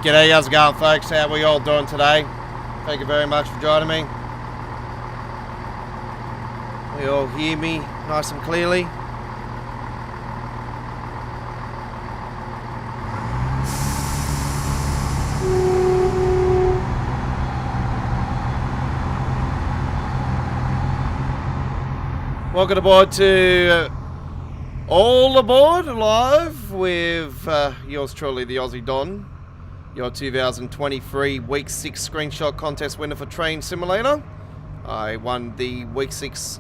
G'day, how's it going, folks? How are we all doing today? Thank you very much for joining me. You all hear me nice and clearly? Welcome aboard to All Aboard Live with yours truly, the Aussie Don, your 2023 Week 6 screenshot contest winner for Train Simulator. I won the Week 6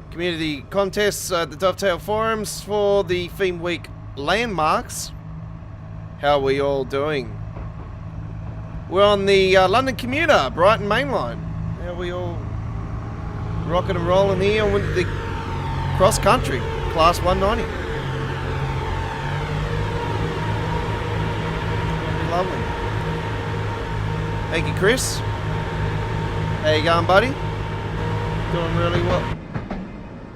community contest at the Dovetail Forums for the Theme Week landmarks. How are we all doing? We're on the London commuter, Brighton Mainline. How are we all rocking and rolling here with the Cross Country, Class 190. Lovely. Thank you, Chris. How you going, buddy? Doing really well.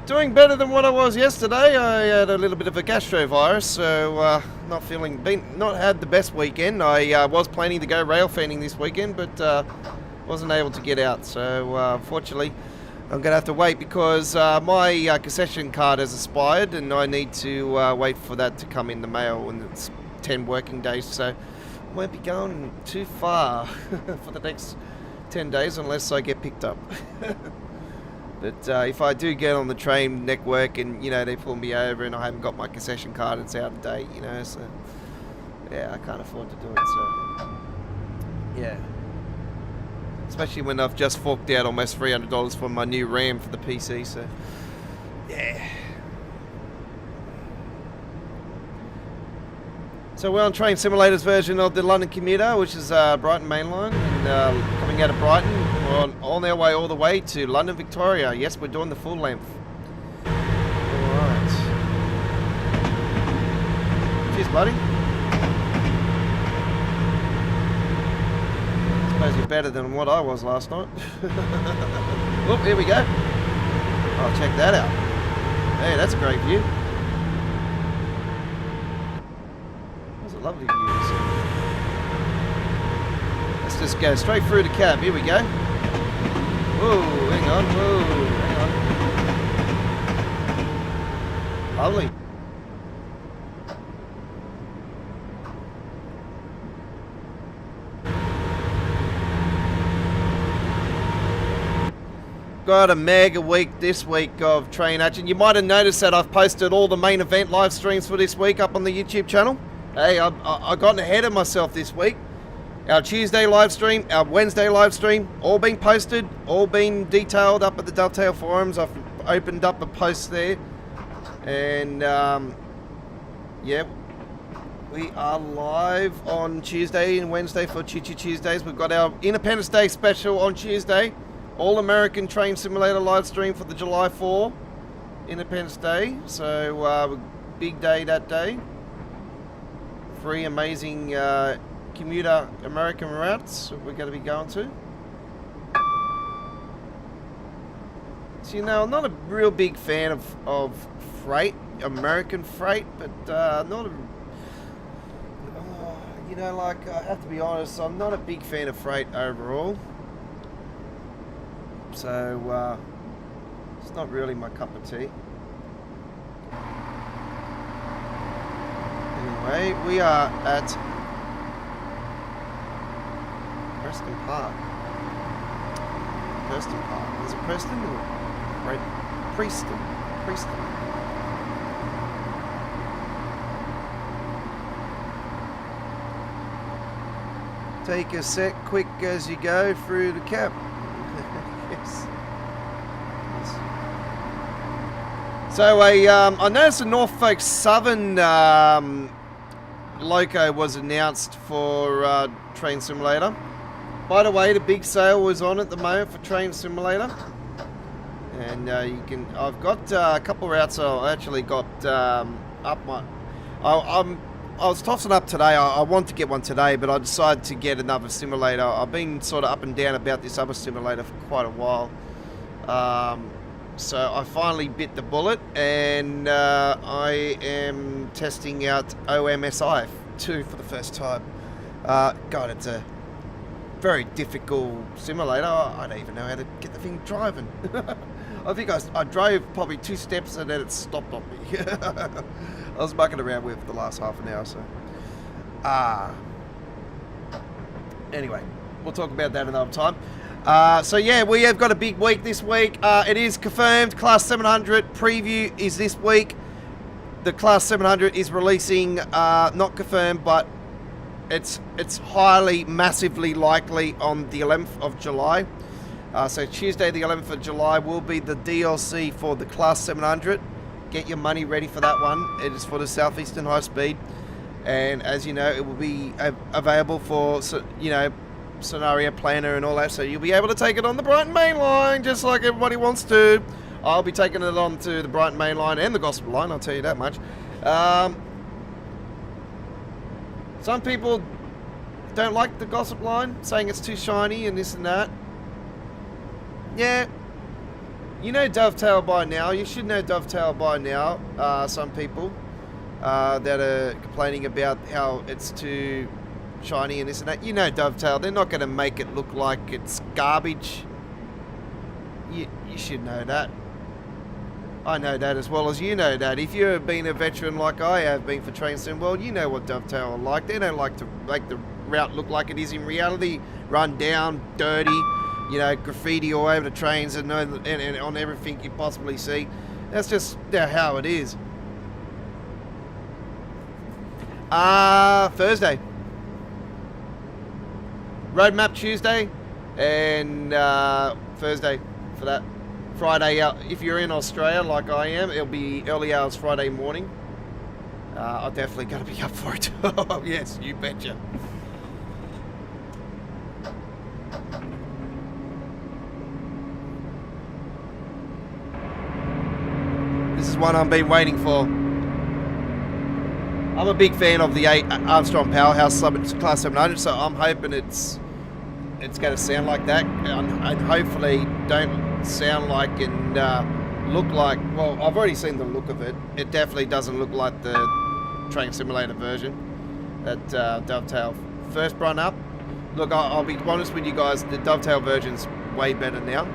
Doing better than what I was yesterday. I had a little bit of a gastrovirus, so not had the best weekend. I was planning to go rail fanning this weekend, but wasn't able to get out. So unfortunately, I'm going to have to wait because my concession card has expired and I need to wait for that to come in the mail, and it's 10 working days, so I won't be going too far for the next 10 days unless I get picked up. But if I do get on the train network and, you know, they pull me over and I haven't got my concession card, it's out of date, you know, so yeah, I can't afford to do it, so yeah. Especially when I've just forked out almost $300 for my new RAM for the PC, so yeah. So we're on Train Simulator's version of the London commuter, which is Brighton Mainline, and coming out of Brighton, we're on our way all the way to London, Victoria. Yes, we're doing the full length. Alright. Cheers, buddy. You're better than what I was last night. Oh, here we go. Oh, check that out. Hey, that's a great view. That's a lovely view. Let's just go straight through the cab. Here we go. Whoa, hang on. Whoa, hang on. Lovely. Got a mega week this week of train action. You might have noticed that I've posted all the main event live streams for this week up on the YouTube channel. Hey, I've gotten ahead of myself this week. Our Tuesday live stream, our Wednesday live stream, all been posted, all been detailed up at the Dovetail Forums. I've opened up a post there. And yeah, we are live on Tuesday and Wednesday for Choo Choo Tuesdays. We've got our Independence Day special on Tuesday. All-American Train Simulator live stream for the July 4 Independence Day. So big day that day. 3 amazing commuter American routes we're going to be going to. So, you know, I'm not a real big fan of freight, American freight, but not a... you know, like, I have to be honest, I'm not a big fan of freight overall. So, it's not really my cup of tea. Anyway, we are at Preston Park. Preston Park. Is it Preston or Preston? Preston. Take a sec quick as you go through the cab. Yes. So I noticed the Norfolk Southern Loco was announced for Train Simulator. By the way, the big sale is on at the moment for Train Simulator, and you can. I've got a couple of routes. I actually got up my. I was tossing up today. I want to get one today, but I decided to get another simulator. I've been sort of up and down about this other simulator for quite a while. So I finally bit the bullet, and I am testing out OMSI 2 for the first time. God, it's a very difficult simulator. I don't even know how to get the thing driving. I think I drove probably 2 steps and then it stopped on me. I was mucking around with it for the last half an hour, so. Anyway, we'll talk about that another time. So yeah, we have got a big week this week. It is confirmed, Class 700 preview is this week. The Class 700 is releasing, not confirmed, but it's highly, massively likely on the 11th of July. So Tuesday the 11th of July will be the DLC for the Class 700. Get your money ready for that one. It is for the Southeastern High Speed. And as you know, it will be available for, you know, scenario planner and all that. So you'll be able to take it on the Brighton Mainline, just like everybody wants to. I'll be taking it on to the Brighton Mainline and the Gospel Line, I'll tell you that much. Some people don't like the Gossip Line, saying it's too shiny and this and that. Yeah, you know Dovetail by now. You should know Dovetail by now. Some people that are complaining about how it's too shiny and this and that. You know Dovetail, they're not going to make it look like it's garbage. You should know that. I know that as well as you know that. If you've been a veteran like I have been for Train Sim World, you know what Dovetail are like. They don't like to make the route look like it is in reality. Run down, dirty, you know, graffiti all over the trains and on everything you possibly see. That's just how it is. Thursday. Roadmap Tuesday and Thursday for that. Friday, if you're in Australia like I am, it'll be early hours Friday morning. I'm definitely going to be up for it. Oh, yes, you betcha. This is one I've been waiting for. I'm a big fan of the Armstrong Powerhouse Class 700, so I'm hoping it's going to sound like that, and hopefully don't sound like and look like, well, I've already seen the look of it. It definitely doesn't look like the Train Simulator version that Dovetail first run up. Look, I'll be honest with you guys, the Dovetail version's way better now,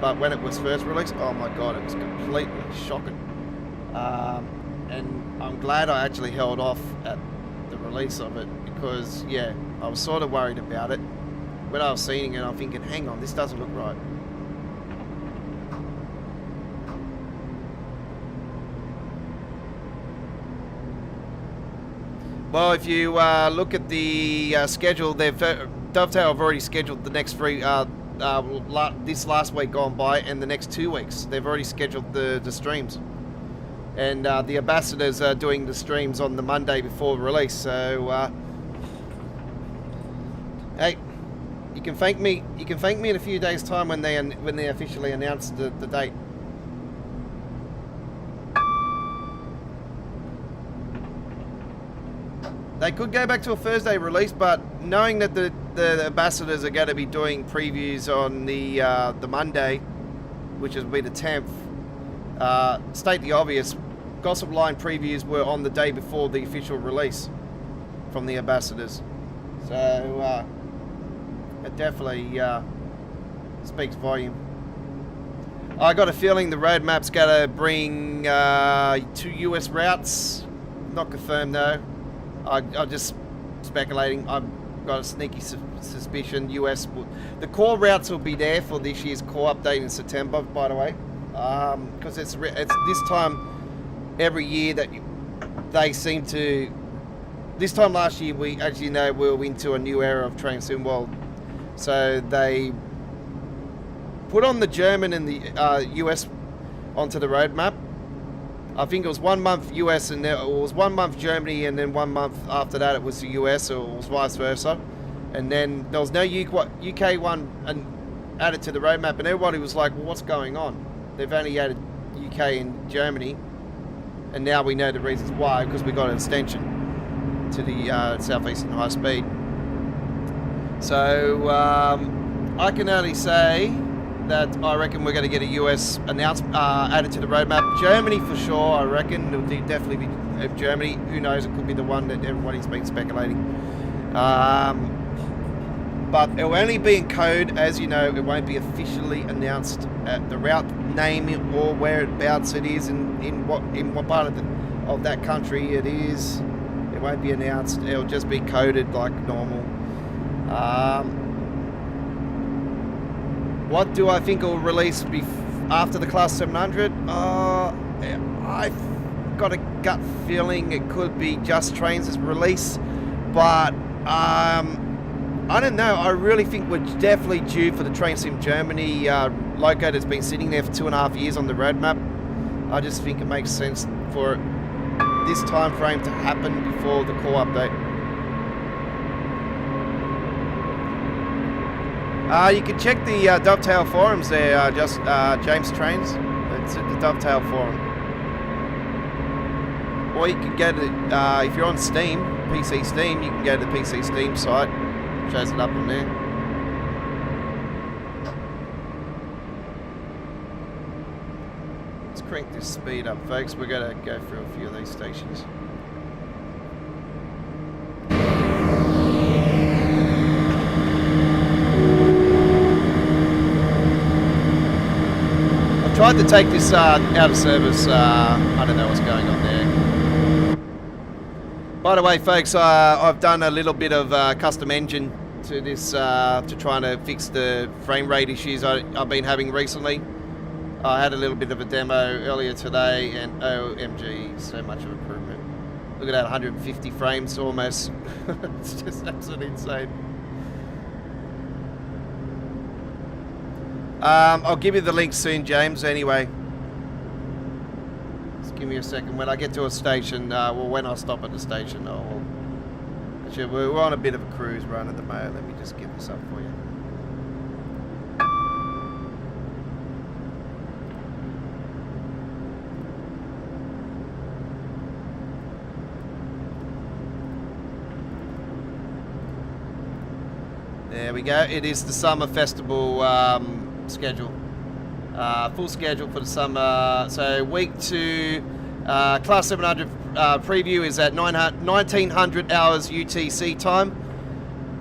but when it was first released, oh my god, it was completely shocking. And I'm glad I actually held off at the release of it, because yeah, I was sort of worried about it. When I was seeing it, I'm thinking, hang on, this doesn't look right. Well, if you look at the schedule, Dovetail have already scheduled the next 3, this last week gone by, and the next 2 weeks. They've already scheduled the streams. And the ambassadors are doing the streams on the Monday before release, so hey, you can thank me in a few days' time when they officially announce the date. They could go back to a Thursday release, but knowing that the ambassadors are going to be doing previews on the Monday, which will be the 10th, state the obvious, Gossip Line previews were on the day before the official release from the ambassadors. So it definitely speaks volume. I got a feeling the roadmap's going to bring 2 US routes. Not confirmed though. I'm just speculating. I've got a sneaky suspicion US the core routes will be there for this year's core update in September, by the way, because it's this time every year that they seem to. This time last year, we, as you know, we were into a new era of Train Sim World, so they put on the German and the US onto the roadmap. I think it was 1 month US and then it was 1 month Germany, and then 1 month after that it was the US, or it was vice versa. And then there was no UK one and added to the roadmap, and everybody was like, well, what's going on? They've only added UK and Germany, and now we know the reasons why, because we got an extension to the Southeastern High Speed. So I can only say that I reckon we're going to get a US announcement added to the roadmap. Germany for sure, I reckon. It'll definitely be Germany. Who knows, it could be the one that everybody's been speculating. But it will only be in code, as you know. It won't be officially announced at the route name or whereabouts it is in what part of that country it is. It won't be announced. It'll just be coded like normal. What do I think will release after the Class 700? I've got a gut feeling it could be Just Trains' release, but I don't know. I really think we're definitely due for the Train Sim Germany loco that's been sitting there for 2.5 years on the roadmap. I just think it makes sense for this time frame to happen before the core update. You can check the Dovetail forums there, James Trains. It's at the Dovetail forum. Or you can go to, if you're on Steam, PC Steam, you can go to the PC Steam site. Shows it up on there. Let's crank this speed up, folks. We're going to go through a few of these stations. I've tried to take this out of service. I don't know what's going on there. By the way, folks, I've done a little bit of custom engine to this to try to fix the frame rate issues I've been having recently. I had a little bit of a demo earlier today, and OMG, so much of improvement. Look at that, 150 frames almost. It's just absolutely insane. I'll give you the link soon, James, anyway. Give me a second. When I get to a station, well, when I stop at the station, actually, we're on a bit of a cruise run at the moment. Let me just get this up for you. There we go. It is the summer festival schedule. Full schedule for the summer. So week 2, Class 700 preview is at 1900 hours UTC time.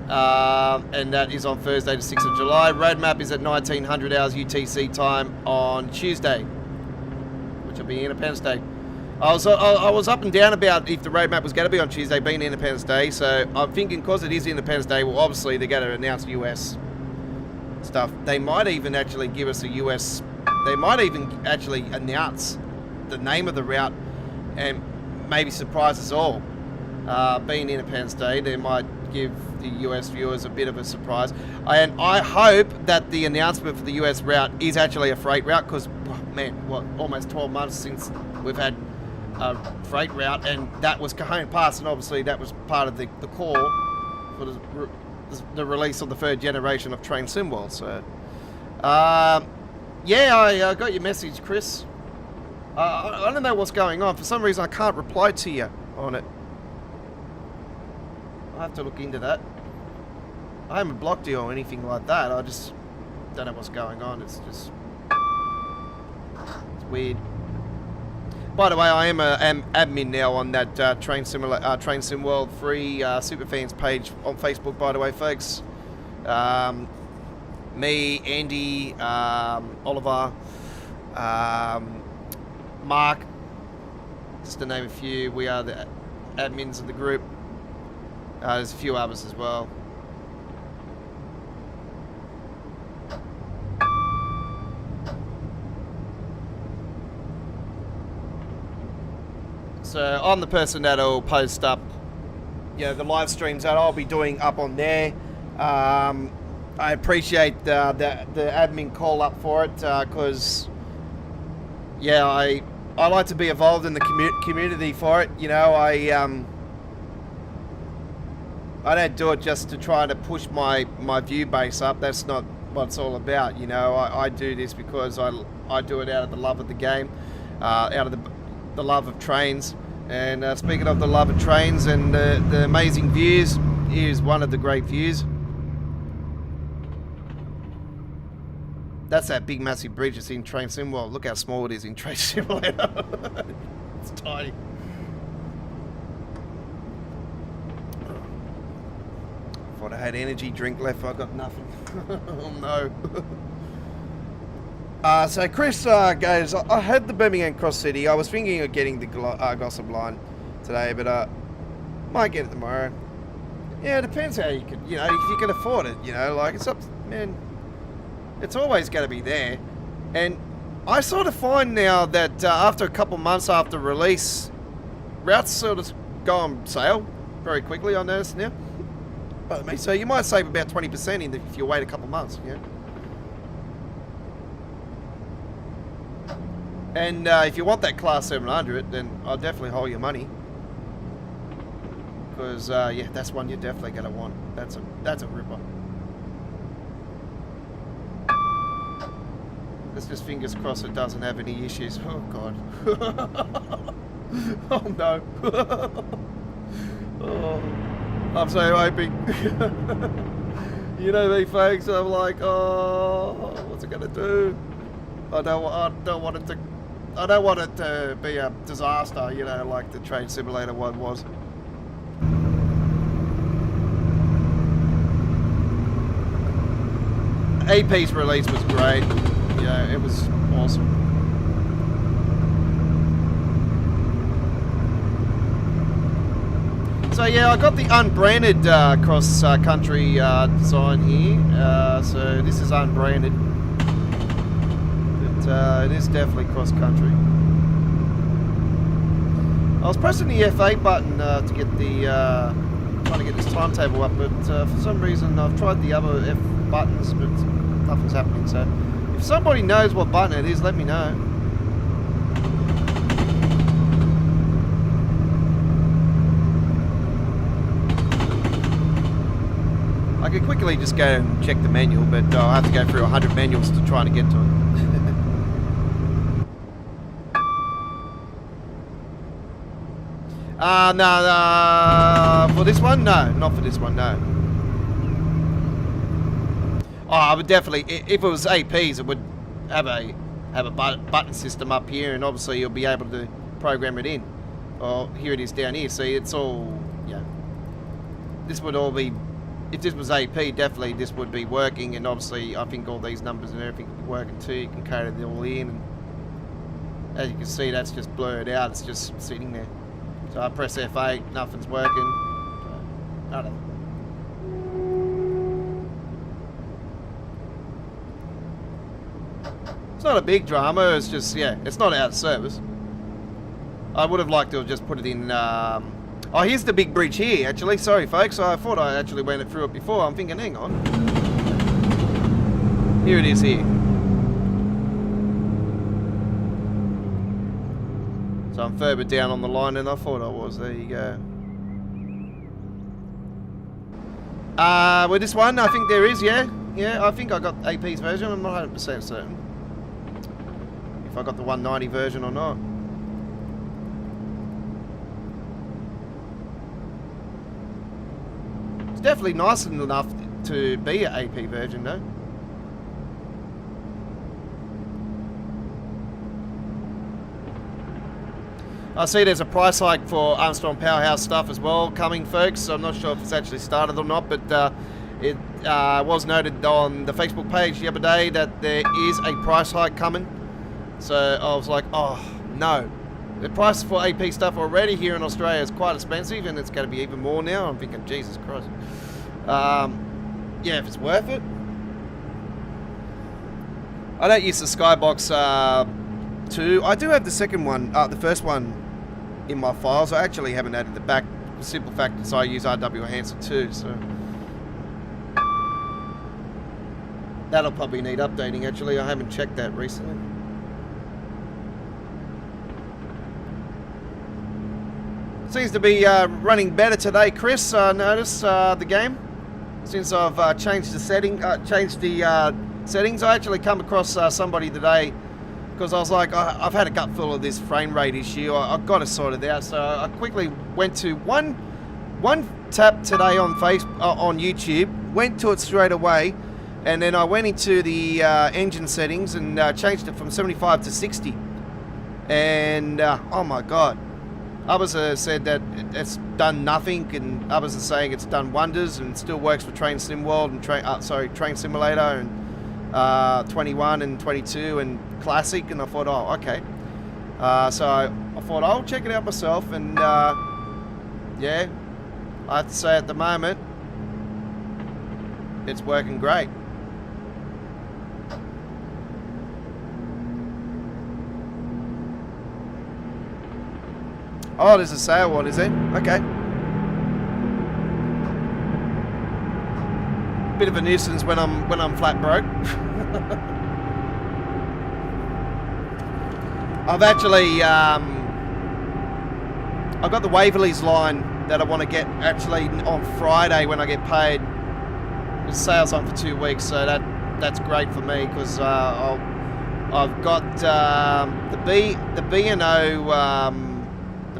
And that is on Thursday the 6th of July. Roadmap is at 1900 hours UTC time on Tuesday, which will be Independence Day. I was up and down about if the roadmap was going to be on Tuesday, being Independence Day. So I'm thinking because it is Independence Day, well, obviously they're going to announce US stuff. They might even actually give us a US. They might even actually announce the name of the route and maybe surprise us all. Being Independence Day, they might give the US viewers a bit of a surprise. And I hope that the announcement for the US route is actually a freight route, because, man, what, almost 12 months since we've had a freight route, and that was Cajon Pass, and obviously that was part of the core for the release of the 3rd generation of Train Sim World. So, yeah, I got your message, Chris. I don't know what's going on. For some reason, I can't reply to you on it. I'll have to look into that. I haven't blocked you or anything like that. I just don't know what's going on. It's weird. By the way, I am an admin now on that Train Sim World free Superfans page on Facebook, by the way, folks. Me, Andy, Oliver, Mark, just to name a few, we are the admins of the group. There's a few others as well. So I'm the person that'll post up, you know, the live streams that I'll be doing up on there. I appreciate the admin call up for it, because, yeah, I like to be involved in the community for it. You know, I don't do it just to try to push my view base up. That's not what it's all about. You know, I do this because I do it out of the love of the game, out of the love of trains. And speaking of the love of trains and the amazing views, here's one of the great views. That's that big massive bridge that's in Train Sim World. Look how small it is in Train Simulator. It's tiny. Thought I had energy drink left, I got nothing. Oh no. So Chris goes, I had the Birmingham Cross City. I was thinking of getting the Gossip line today, but might get it tomorrow. Yeah, it depends how you can, you know, if you can afford it, you know, like it's up, man, it's always going to be there. And I sort of find now that after a couple months after release, routes sort of go on sale very quickly, I noticed now. But me, so you might save about 20% in if you wait a couple months, yeah. And if you want that Class 700, then I'll definitely hold your money. Because, yeah, that's one you're definitely going to want. That's a ripper. Let's just fingers crossed it doesn't have any issues. Oh, God. Oh, no. Oh, I'm so hoping. You know me, folks. I'm like, oh, what's it going to do? I don't want it to be a disaster, you know, like the Train Simulator one was. AP's release was great. Yeah, it was awesome. So yeah, I got the unbranded cross country design here. So this is unbranded. It is definitely cross country. I was pressing the F8 button to get the trying to get this timetable up, but for some reason I've tried the other F buttons, but nothing's happening. So if somebody knows what button it is, let me know. I could quickly just go and check the manual, but I'll have to go through 100 manuals to try to get to it. No, for this one? No, not for this one, no. Oh, I would definitely, if it was APs, it would have a button system up here, and obviously you'll be able to program it in. Well, here it is down here, see, it's all, yeah. This would all be, if this was AP, definitely this would be working, and obviously I think all these numbers and everything would be working too. You can code it all in, and as you can see, that's just blurred out, it's just sitting there. So I press F8, nothing's working. So, I don't know. It's not a big drama, it's just, yeah, it's not out of service. I would have liked to have just put it in, oh, here's the big bridge here, actually. Sorry, folks, I thought I actually went through it before. I'm thinking, hang on. Here it is here. So I'm further down on the line than I thought I was. There you go. With this one, I think there is, yeah. Yeah, I think I got AP's version. I'm not 100% certain if I got the 190 version or not. It's definitely nice enough to be an AP version, though. I see there's a price hike for Armstrong Powerhouse stuff as well coming, folks. So I'm not sure if it's actually started or not, but it was noted on the Facebook page the other day that there is a price hike coming. So I was like, oh no. The price for AP stuff already here in Australia is quite expensive, and it's going to be even more now. I'm thinking, Jesus Christ. Yeah, if it's worth it. I don't use the Skybox 2. I do have the second one, the first one in my files. I actually haven't added the back. The simple fact is I use RW Hansen too, so that'll probably need updating. Actually, I haven't checked that recently. Seems to be running better today, Chris. Notice the game since I've changed the settings. I actually come across somebody today, because I was like, I've had a gut full of this frame rate issue. I've got to sort it out. So I quickly went to one tap today on on YouTube, went to it straight away, and then I went into the engine settings and changed it from 75 to 60. And oh my God, Others have said that it's done nothing, and others are saying it's done wonders and still works for Train Sim World and Train Simulator and 21 and 22 and Classic. And I thought, oh, okay. So I thought I'll check it out myself, and yeah, I have to say at the moment it's working great. Oh, there's a sale one, is there? Okay. Bit of a nuisance when I'm flat broke. I've actually I've got the Waverley's line that I want to get actually on Friday when I get paid. The sale's on for 2 weeks, so that's great for me because I've got the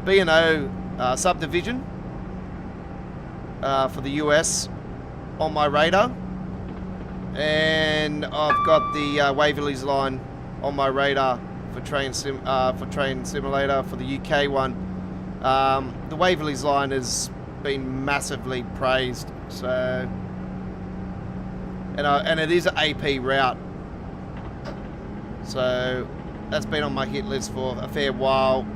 B&O subdivision for the US on my radar, and I've got the Waverley's line on my radar for Train Simulator for the UK one. The Waverley's line has been massively praised, so and it is an AP route, so that's been on my hit list for a fair while.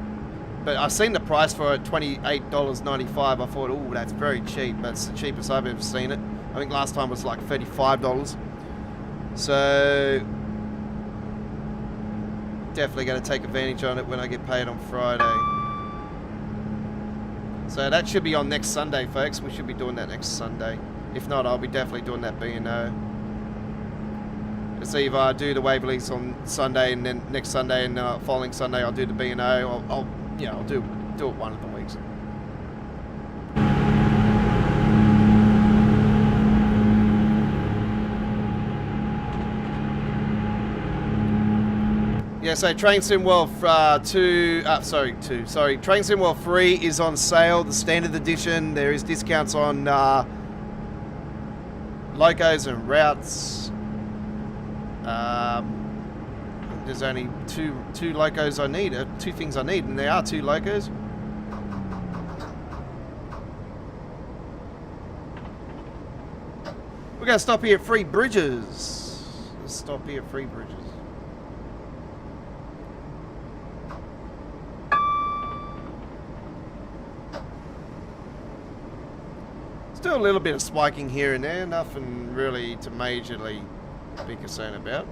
But I've seen the price for it, $28.95. I thought, oh, that's very cheap. That's the cheapest I've ever seen it. I think last time was like $35. So definitely going to take advantage on it when I get paid on Friday. So that should be on next Sunday, folks. We should be doing that next Sunday. If not, I'll be definitely doing that B&O. It's either I do the Waverleys on Sunday, and then next Sunday and following Sunday I'll do the B&O. I'll do it one of the weeks. Yeah, so Train Sim World Train Sim World 3 is on sale, the standard edition. There is discounts on locos and routes. There's only two locos I need, two things I need, and there are 2 locos. We're going to stop here at Free Bridges. Let's stop here at Free Bridges. Still a little bit of spiking here and there, nothing really to majorly be concerned about.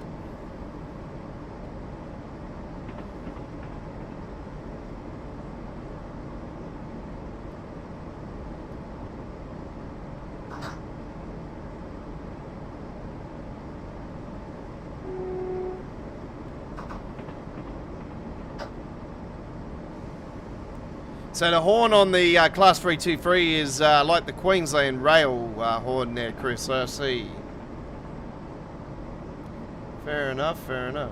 So the horn on the Class 323 is like the Queensland Rail horn there, Chris, I see. Fair enough, fair enough.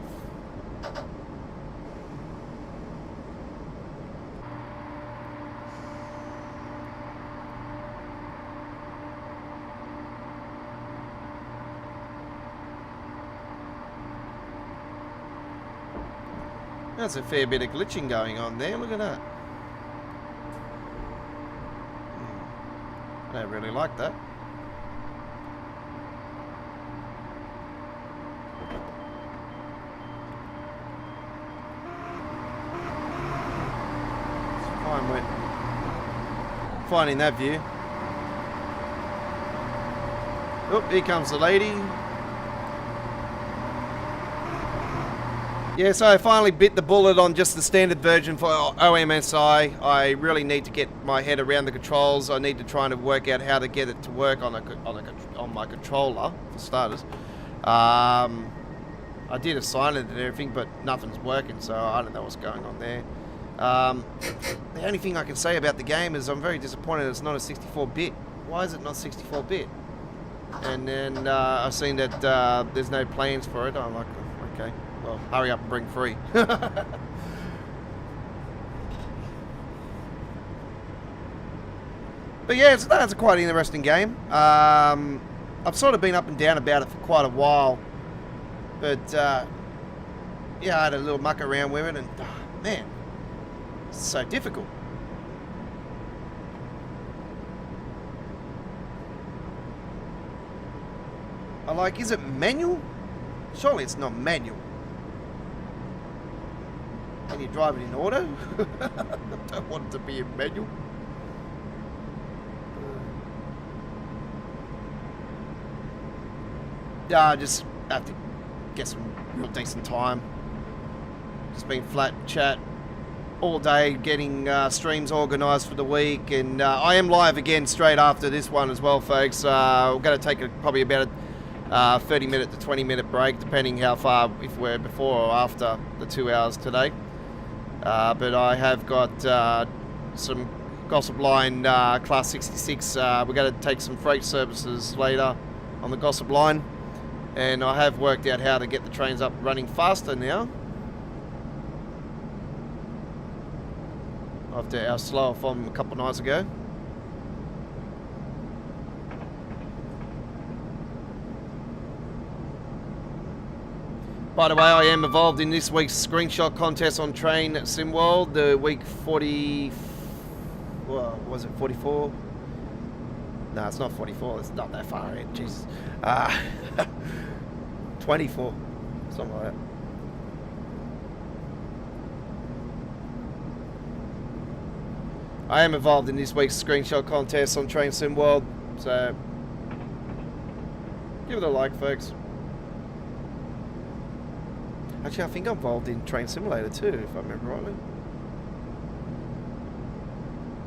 That's a fair bit of glitching going on there, look at that. I don't really like that. It's fine with finding that view. Oh, here comes the lady. Yeah, so I finally bit the bullet on just the standard version for OMSI. I really need to get my head around the controls. I need to try and work out how to get it to work on my controller, for starters. I did assign it and everything, but nothing's working, so I don't know what's going on there. The only thing I can say about the game is I'm very disappointed it's not a 64-bit. Why is it not 64-bit? And then I've seen that there's no plans for it. I'm like, okay. Well, hurry up and bring 3. But yeah, that's a quite interesting game. I've sort of been up and down about it for quite a while. But, yeah, I had a little muck around with it, and, man, it's so difficult. I'm like, is it manual? Surely it's not manual. Can you drive it in auto? I don't want it to be in manual. Yeah, I just have to get some real decent time. Just been flat chat all day, getting streams organised for the week, and I am live again straight after this one as well, folks. We're going to take probably about a 30-minute to 20-minute break, depending how far, if we're before or after the 2 hours today. But I have got some Gossip Line Class 66. We're going to take some freight services later on the Gossip Line, and I have worked out how to get the trains up running faster now, after our slower from a couple of nights ago. By the way, I am involved in this week's screenshot contest on Train SimWorld, the week 40... Well, was it 44? No, it's not 44, it's not that far ahead, Jesus. 24, something like that. I am involved in this week's screenshot contest on Train SimWorld, so give it a like, folks. Actually, I think I'm involved in Train Simulator too, if I remember rightly.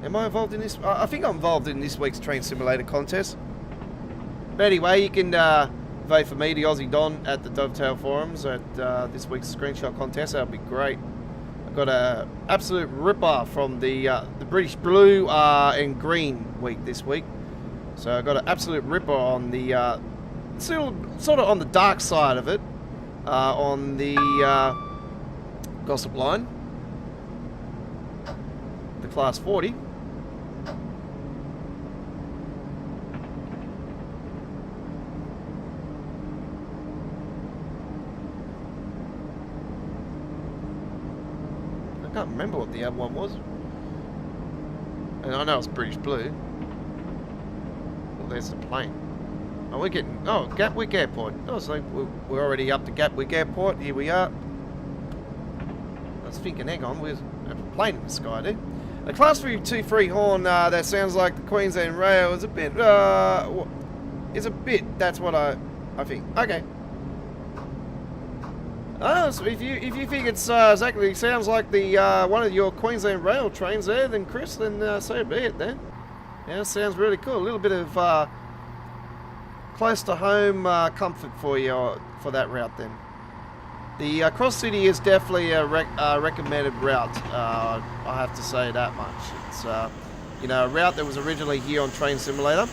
Am I involved in this? I think I'm involved in this week's Train Simulator contest. But anyway, you can vote for me, the Aussie Don, at the Dovetail Forums at this week's screenshot contest. That'll be great. Got a absolute ripper from the British Blue and Green week this week. So I got an absolute ripper on the sort of on the dark side of it on the Gossip Line, the Class 40. I can't remember what the other one was. And I know it's British Blue. Well, there's the plane. Oh, we're getting... Oh, Gatwick Airport. Oh, so we're already up to Gatwick Airport. Here we are. I was thinking, hang on, there's a plane in the sky there. The Class 323 horn, that sounds like the Queensland Rail is a bit... is a bit, that's what I think. Okay. Oh, so if you think it's exactly sounds like the one of your Queensland Rail trains there, then Chris, then so be it then. Yeah, sounds really cool. A little bit of close to home comfort for you for that route then. The Cross City is definitely a recommended route. I have to say that much. It's you know, a route that was originally here on Train Simulator.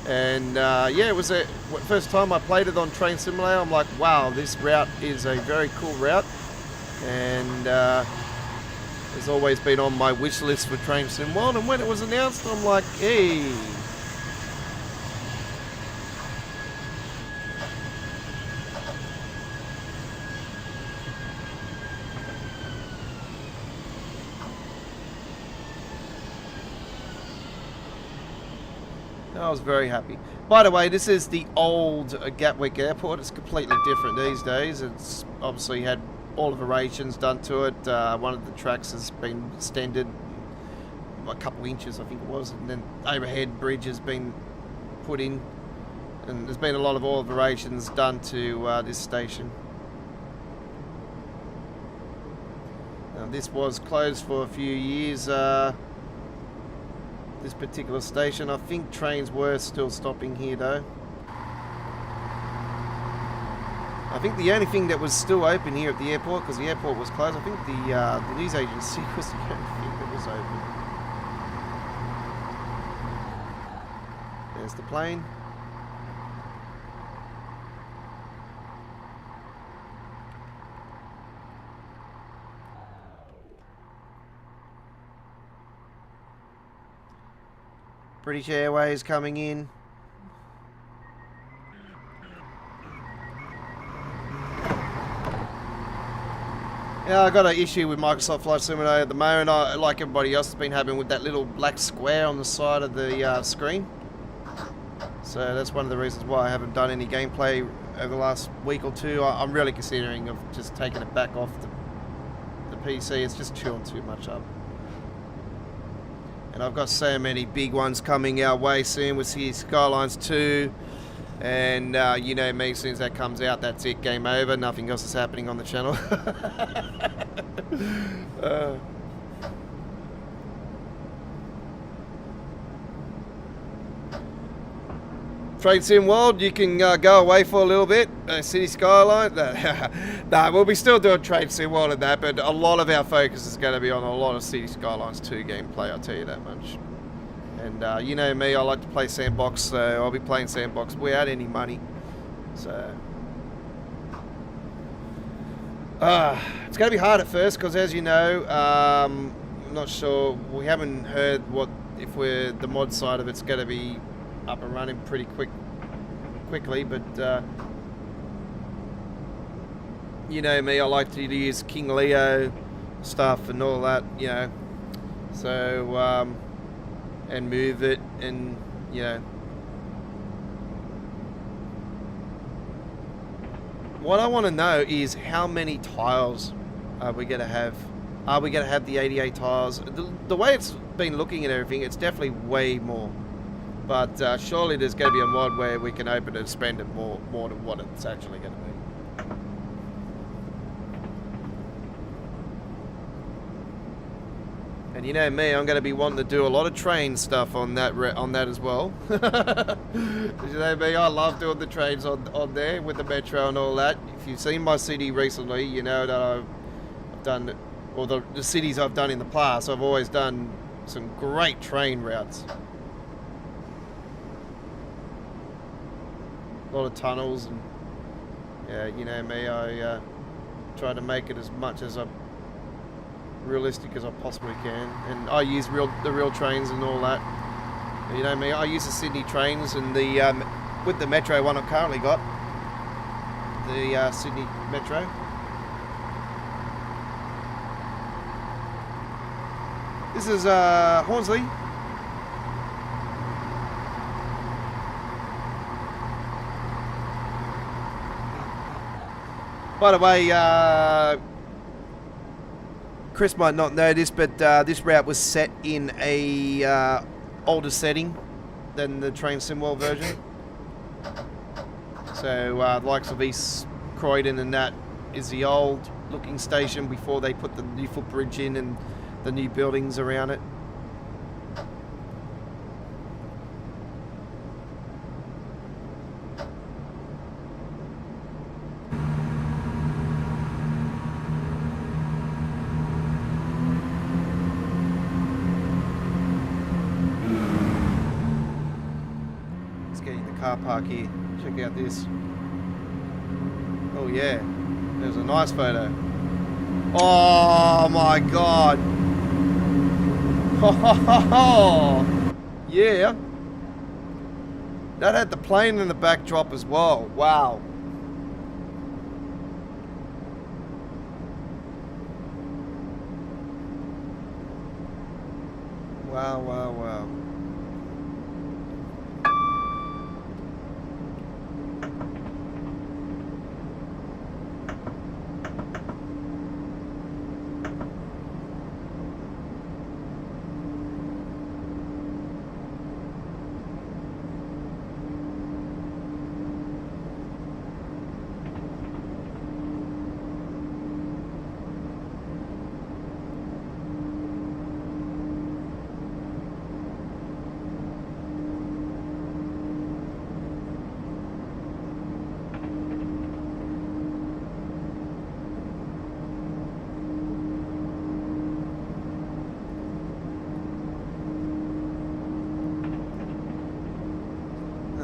And yeah, it was the first time I played it on Train Simulator. I'm like, wow, this route is a very cool route, and it's always been on my wish list for Train Sim World. And when it was announced, I'm like, hey. I was very happy. By the way, this is the old Gatwick Airport. It's completely different these days. It's obviously had alterations done to it. One of the tracks has been extended a couple inches, I think it was, and then overhead bridge has been put in. And there's been a lot of alterations done to this station. Now, this was closed for a few years. This particular station. I think trains were still stopping here though. I think the only thing that was still open here at the airport, because the airport was closed, I think the news agency was the only thing that was open. There's the plane. British Airways coming in. Yeah, I got an issue with Microsoft Flight Simulator at the moment. Like everybody else has been having with that little black square on the side of the screen. So that's one of the reasons why I haven't done any gameplay over the last week or two. I'm really considering of just taking it back off the PC. It's just chewing too much up. And I've got so many big ones coming our way soon with City Skylines 2. And you know me, as soon as that comes out, that's it, game over. Nothing else is happening on the channel. Train Sim World, you can go away for a little bit. City Skyline, nah, we'll be still doing Train Sim World and that, but a lot of our focus is going to be on a lot of City Skylines 2 gameplay, I'll tell you that much. And you know me, I like to play sandbox, so I'll be playing sandbox without any money. So it's going to be hard at first because, as you know, I'm not sure. We haven't heard what if the mod side of it's going to be up and running pretty quickly, but you know me, I like to use King Leo stuff and all that, you know. So and move it, and you know, what I want to know is how many tiles are we going to have? Are we going to have the 88 tiles? The way it's been looking at everything, it's definitely way more. But surely there's going to be a mod where we can open it and spend it more than what it's actually going to be. And you know me, I'm going to be wanting to do a lot of train stuff on that as well. You know me, I love doing the trains on there with the metro and all that. If you've seen my city recently, you know that I've done, or the cities I've done in the past, I've always done some great train routes. A lot of tunnels, and yeah, you know me, I try to make it as much as realistic as I possibly can, and I use the real trains and all that. You know me, I use the Sydney trains and the with the metro one I've currently got, the Sydney Metro. This is Hornsley. By the way, Chris might not know this, but this route was set in a older setting than the Train Sim World version. So the likes of East Croydon and that is the old looking station before they put the new footbridge in and the new buildings around it. Car park here. Check out this. Oh yeah, there's a nice photo. Oh my god. Oh yeah. That had the plane in the backdrop as well. Wow. Wow, wow, wow.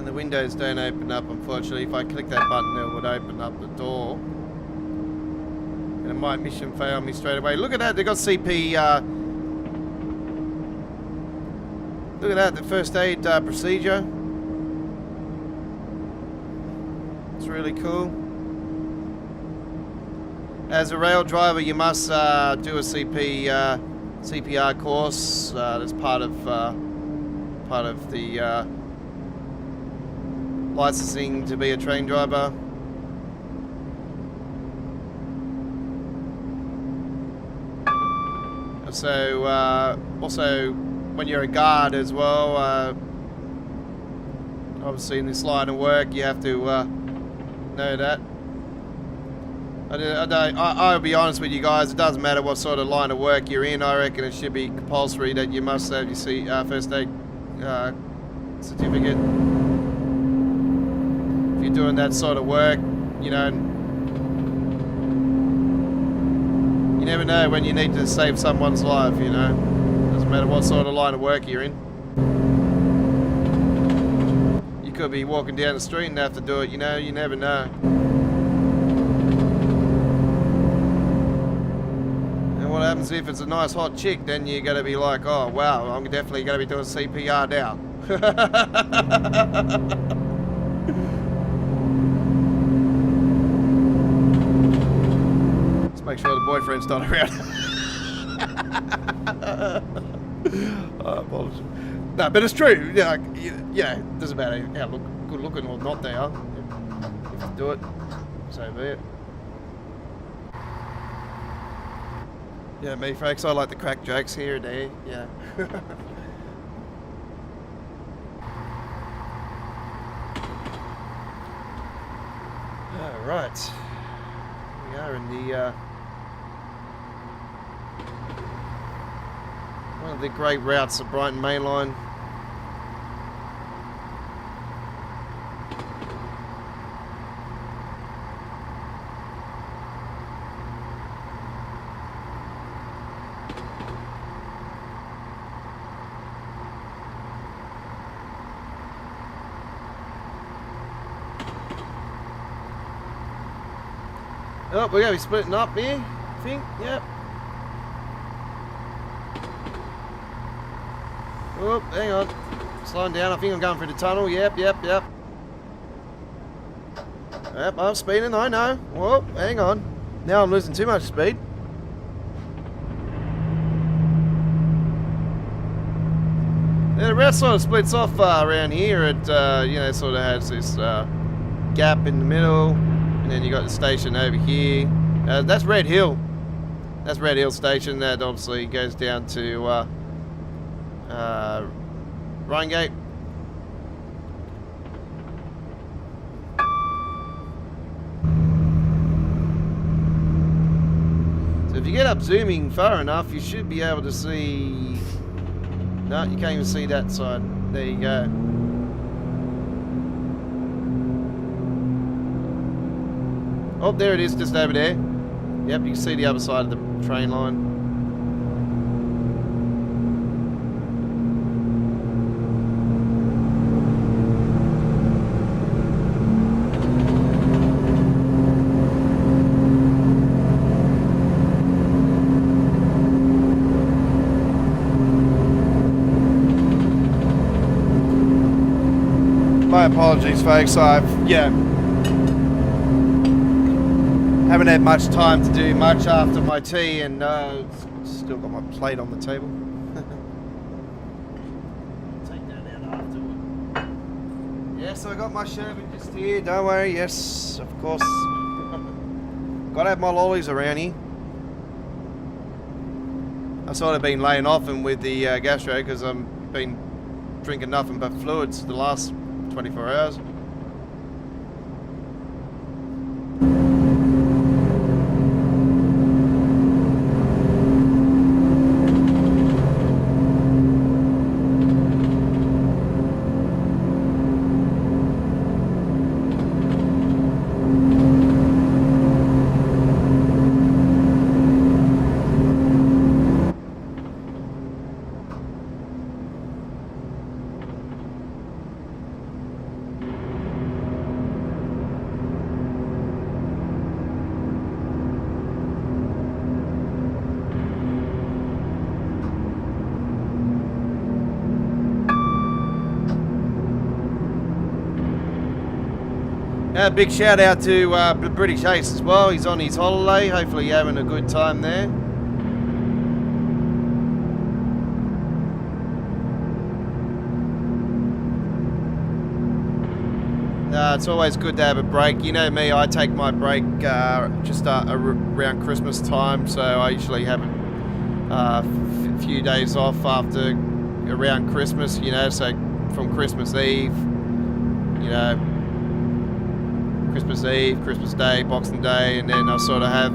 The windows don't open up, unfortunately. If I click that button, it would open up the door. And it might mission fail me straight away. Look at that, they got CP, look at that, the first aid procedure. It's really cool. As a rail driver, you must do a CPR course. That's part of the licensing to be a train driver. So, also, when you're a guard as well, obviously in this line of work, you have to know that. I'll be honest with you guys, it doesn't matter what sort of line of work you're in. I reckon it should be compulsory that you must have your first aid certificate. If you're doing that sort of work, you know, you never know when you need to save someone's life, you know. Doesn't matter what sort of line of work you're in. You could be walking down the street and have to do it, you know, you never know. And what happens if it's a nice hot chick, then you're going to be like, oh wow, I'm definitely going to be doing CPR now. Make sure the boyfriend's not around. Apologies. No, but it's true. Yeah, it doesn't matter how good looking or not they are. If you do it, so be it. Yeah, me folks, I like to crack jokes here and there. Yeah. All right. We are in the one of the great routes of Brighton Mainline. Oh, we're going to be splitting up here, I think. Yep. Oh, hang on. Slowing down. I think I'm going through the tunnel. Yep. Yep, I'm speeding. I know. Whoa, hang on. Now I'm losing too much speed. Yeah, the route sort of splits off around here. It, you know, sort of has this gap in the middle. And then you got the station over here. That's Red Hill. That's Red Hill Station. That obviously goes down to Reigate. So if you get up zooming far enough, you should be able to see... No, you can't even see that side. There you go. Oh, there it is, just over there. Yep, you can see the other side of the train line. My apologies, folks. Haven't had much time to do much after my tea, and still got my plate on the table. Take that out afterward. Yes, I got my sherbet just here. Don't worry. Yes, of course. Got to have my lollies around here. I've sort of been laying off and with the gastro because I've been drinking nothing but fluids the last 24 hours. Big shout out to the British Ace as well. He's on his holiday. Hopefully you're having a good time there. It's always good to have a break. You know me, I take my break just around Christmas time, so I usually have a few days off after around Christmas, you know, so from Christmas Eve, you know, Christmas Eve, Christmas Day, Boxing Day, and then I sort of have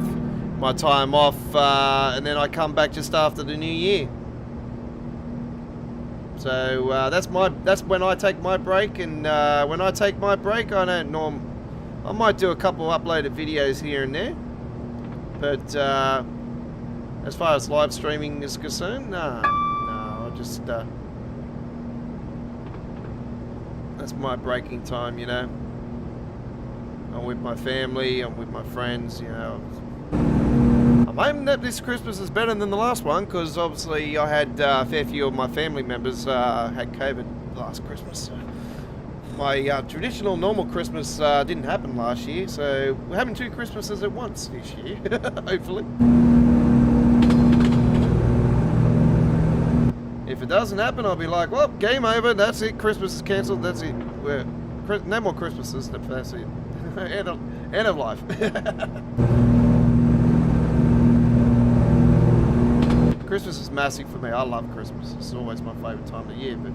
my time off, and then I come back just after the New Year. So that's when I take my break, and when I take my break, I might do a couple uploaded videos here and there, but as far as live streaming is concerned, no, I just that's my breaking time, you know. I'm with my family, I'm with my friends, you know. I'm hoping that this Christmas is better than the last one, because obviously I had a fair few of my family members had COVID last Christmas. So my traditional normal Christmas didn't happen last year, so we're having 2 Christmases at once this year, hopefully. If it doesn't happen, I'll be like, well, game over, that's it, Christmas is cancelled, that's it. No more Christmases, that's it. End of life. Christmas is massive for me. I love Christmas. It's always my favourite time of the year, but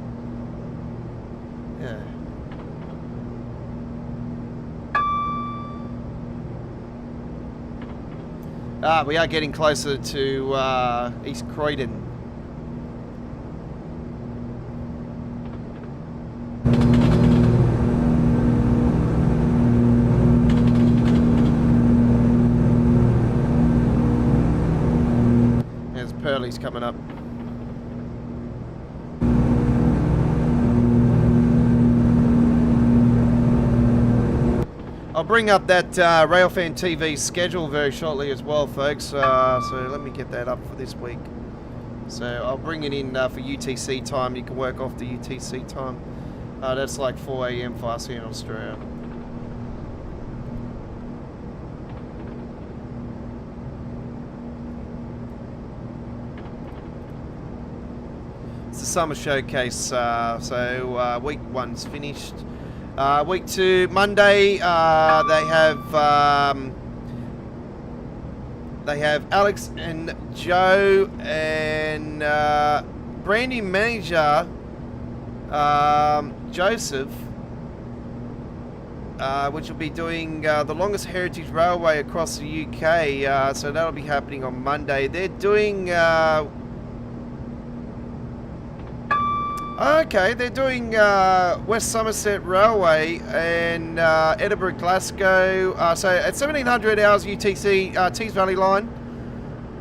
yeah. We are getting closer to East Croydon. Pearlie's coming up. I'll bring up that Railfan TV schedule very shortly as well, folks. So let me get that up for this week. So I'll bring it in for UTC time. You can work off the UTC time. That's like 4 AM for us here in Australia. The summer showcase, so week 1's finished. Week 2, Monday, they have Alex and Joe and brand new manager Joseph, which will be doing the longest heritage railway across the UK. So that'll be happening on Monday. They're doing they're doing West Somerset Railway and Edinburgh Glasgow. So at 1700 hours UTC Tees Valley Line,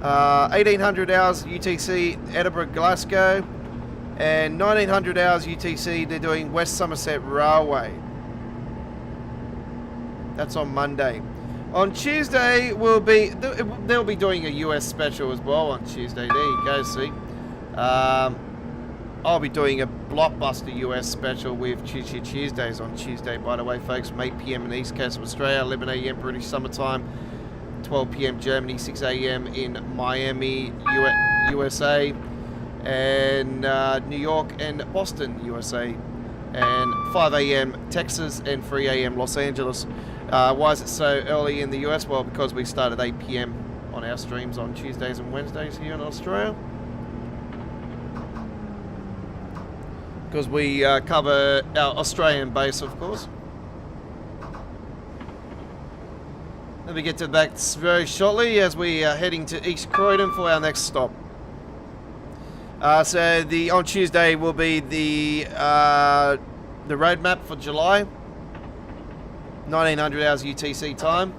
1800 hours UTC Edinburgh Glasgow, and 1900 hours UTC they're doing West Somerset Railway. That's on Monday. On Tuesday they'll be doing a US special as well on Tuesday. There you go, see. I'll be doing a blockbuster US special with Tuesdays on Tuesday, by the way, folks, from 8 PM in the East Coast of Australia, 11 AM British summertime, 12 PM Germany, 6 AM in Miami, USA, and New York and Boston, USA, and 5 AM Texas and 3 AM Los Angeles. Why is it so early in the US? Well, because we start at 8 PM on our streams on Tuesdays and Wednesdays here in Australia. Because we cover our Australian base, of course. Let me get to that very shortly as we are heading to East Croydon for our next stop. So on Tuesday will be the roadmap for July, 1900 hours UTC time.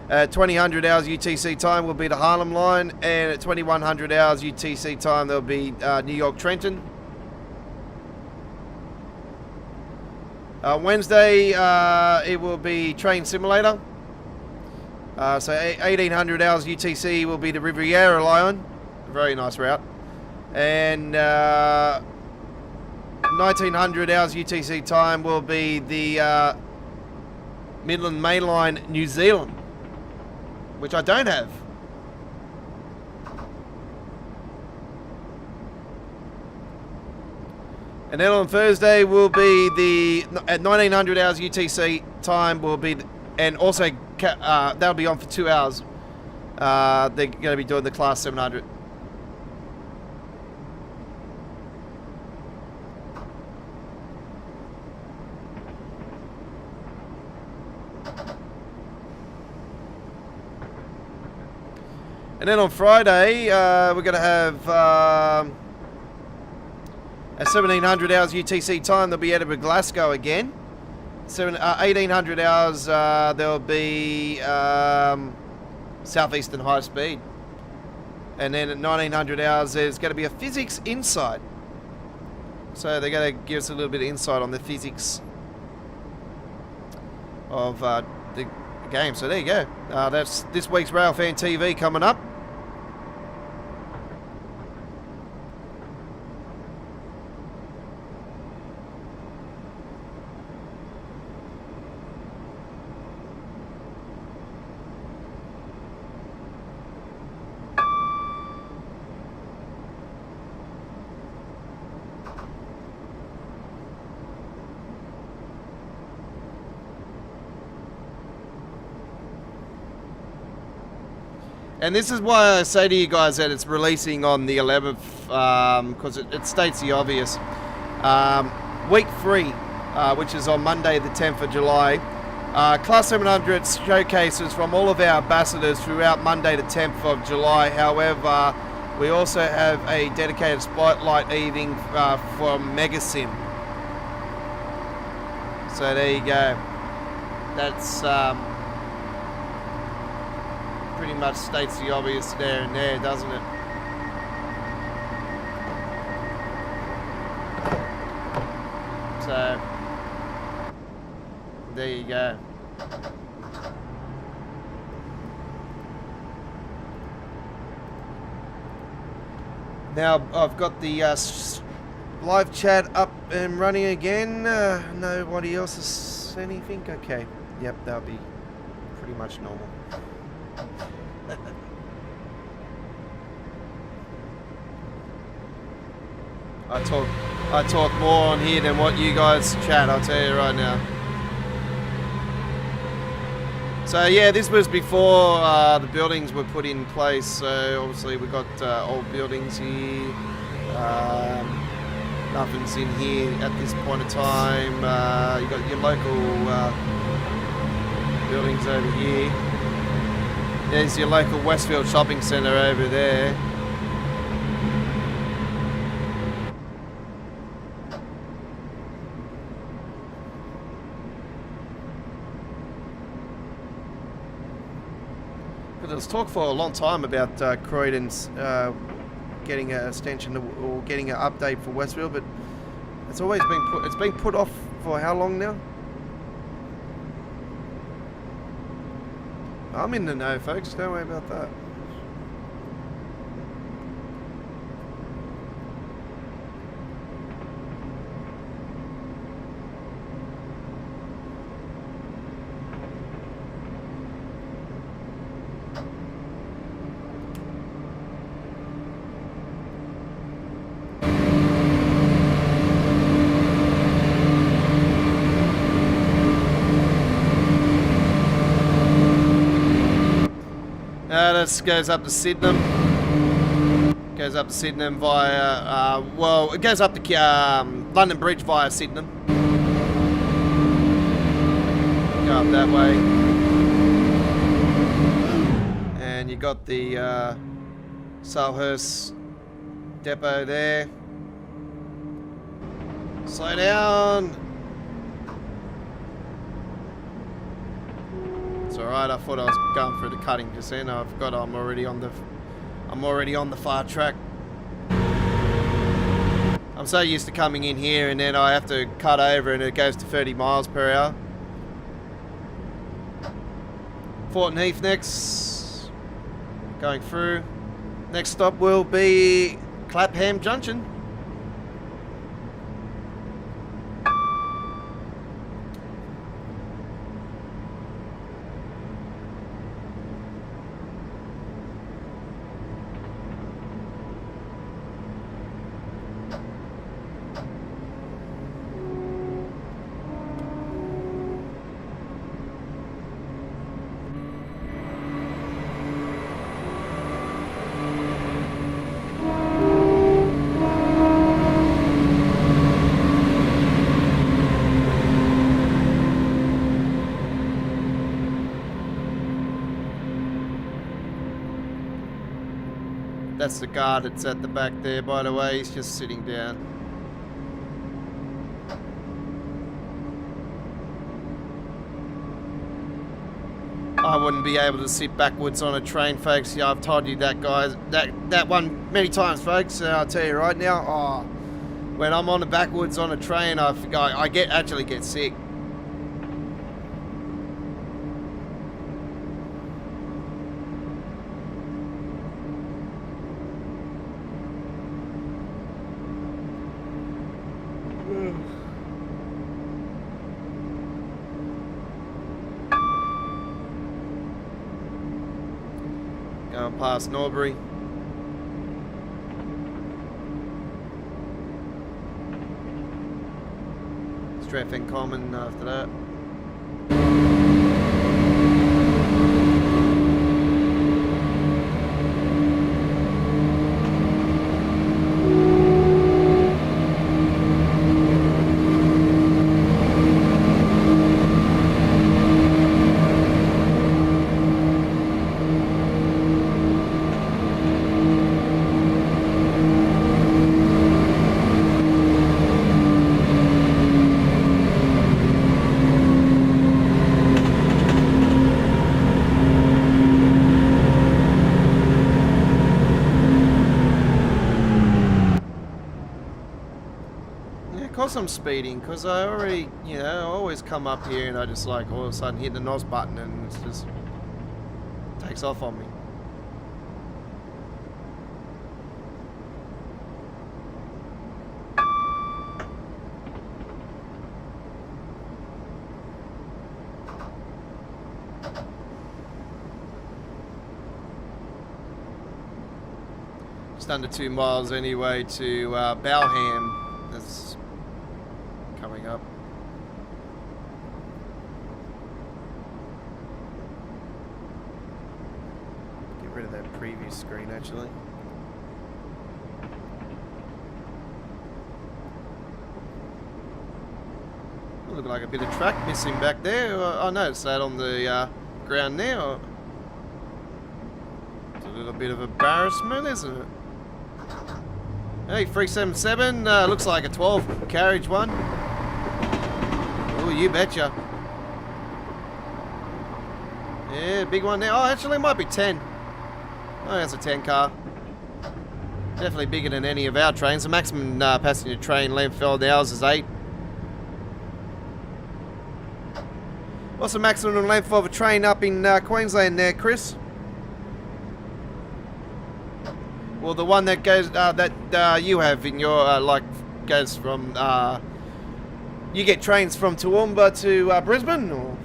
At 2000 hours UTC time will be the Harlem line, and at 2100 hours UTC time there'll be New York Trenton. Wednesday it will be Train Simulator. So 1800 hours UTC will be the Riviera line, a very nice route, and 1900 hours UTC time will be the Midland Mainline New Zealand, which I don't have. And then on Thursday will be at 1900 hours UTC time will be, and also that'll be on for 2 hours. They're going to be doing the Class 700. And then on Friday, we're going to have, at 1700 hours UTC time, they'll be Edinburgh Glasgow again. 1800 hours, there'll be Southeastern High Speed. And then at 1900 hours, there's going to be a Physics Insight. So they're going to give us a little bit of insight on the physics of the game. So there you go. That's this week's Railfan TV coming up. And this is why I say to you guys that it's releasing on the 11th, because it states the obvious. Week 3, which is on Monday the 10th of July. Class 700 showcases from all of our ambassadors throughout Monday the 10th of July. However, we also have a dedicated spotlight evening from Megasim. So there you go. That's... pretty much states the obvious there and there, doesn't it? So, there you go. Now, I've got the live chat up and running again. Nobody else has anything? Okay. Yep, that'll be pretty much normal. I talk more on here than what you guys chat, I'll tell you right now. So yeah, this was before the buildings were put in place, so obviously we've got old buildings here. Nothing's in here at this point in time. You've got your local buildings over here. There's your local Westfield shopping centre over there. But there was talk for a long time about Croydon's getting an extension or getting an update for Westfield, but it's always been put off for how long now? I'm in the know, folks. Don't worry about that. This goes up to Sydenham. Goes up to Sydenham via, well, it goes up to London Bridge via Sydenham. Go up that way. And you got the Salhurst depot there. Slow down. It's alright, I thought I was going through the cutting just then. I'm already on the far track. I'm so used to coming in here and then I have to cut over and it goes to 30 miles per hour. Thornton Heath next. Going through. Next stop will be Clapham Junction. That's the guard that's at the back there, by the way. He's just sitting down. I wouldn't be able to sit backwards on a train, folks. Yeah, I've told you that, guys. That one many times, folks. I'll tell you right now. Oh, when I'm on the backwards on a train, I actually get sick. Going past Norbury. Strathern Common after that. I'm speeding because I already, you know, I always come up here and I just like all of a sudden hit the NOS button and it's just takes off on me. Just under 2 miles anyway to Balham. That's coming up. Get rid of that preview screen actually. Look like a bit of track missing back there. I noticed that on the ground now. It's a little bit of embarrassment, isn't it? Hey, 377, looks like a 12 carriage one. Oh, you betcha. Yeah, big one there. Oh, actually, it might be 10. Oh, that's a 10 car. Definitely bigger than any of our trains. The maximum passenger train length for ours is 8. What's the maximum length of a train up in Queensland there, Chris? Well, the one that goes, that you have in your, like, goes from, you get trains from Toowoomba to Brisbane, or?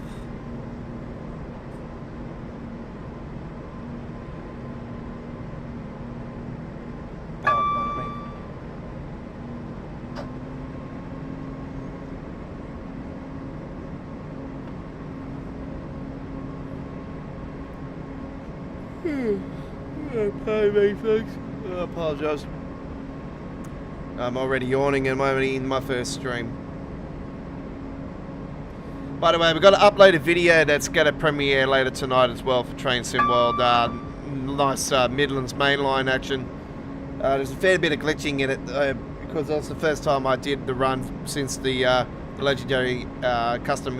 Pardon me, folks. I apologise. I'm already yawning and I'm only in my first stream. By the way, we've got to upload a video that's going to premiere later tonight as well for Train Sim World. Nice Midlands Mainline action. There's a fair bit of glitching in it because that's the first time I did the run since the legendary custom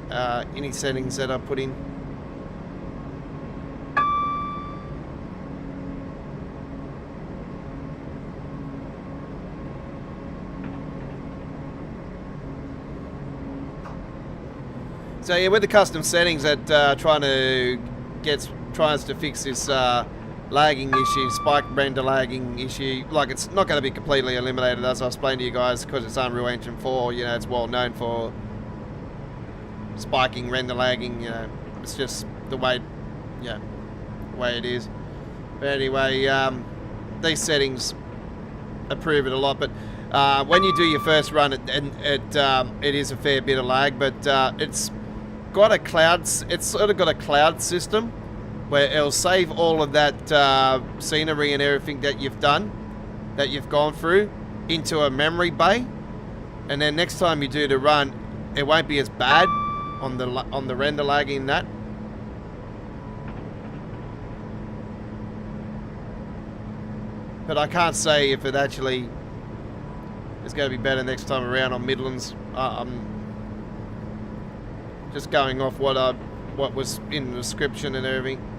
ini settings that I put in. So yeah, with the custom settings that tries to fix this lagging issue, spike render lagging issue. Like, it's not going to be completely eliminated, as I explained to you guys, because it's Unreal Engine 4. You know, it's well known for spiking render lagging. You know, it's just the way, yeah, the way it is. But anyway, these settings improve it a lot. But when you do your first run, it is a fair bit of lag, but it's got a cloud. It's sort of got a cloud system where it'll save all of that scenery and everything that you've done, that you've gone through, into a memory bay, and then next time you do the run, it won't be as bad on the render lagging and that. But I can't say if it actually is going to be better next time around on Midlands. I'm just going off what was in the description and everything.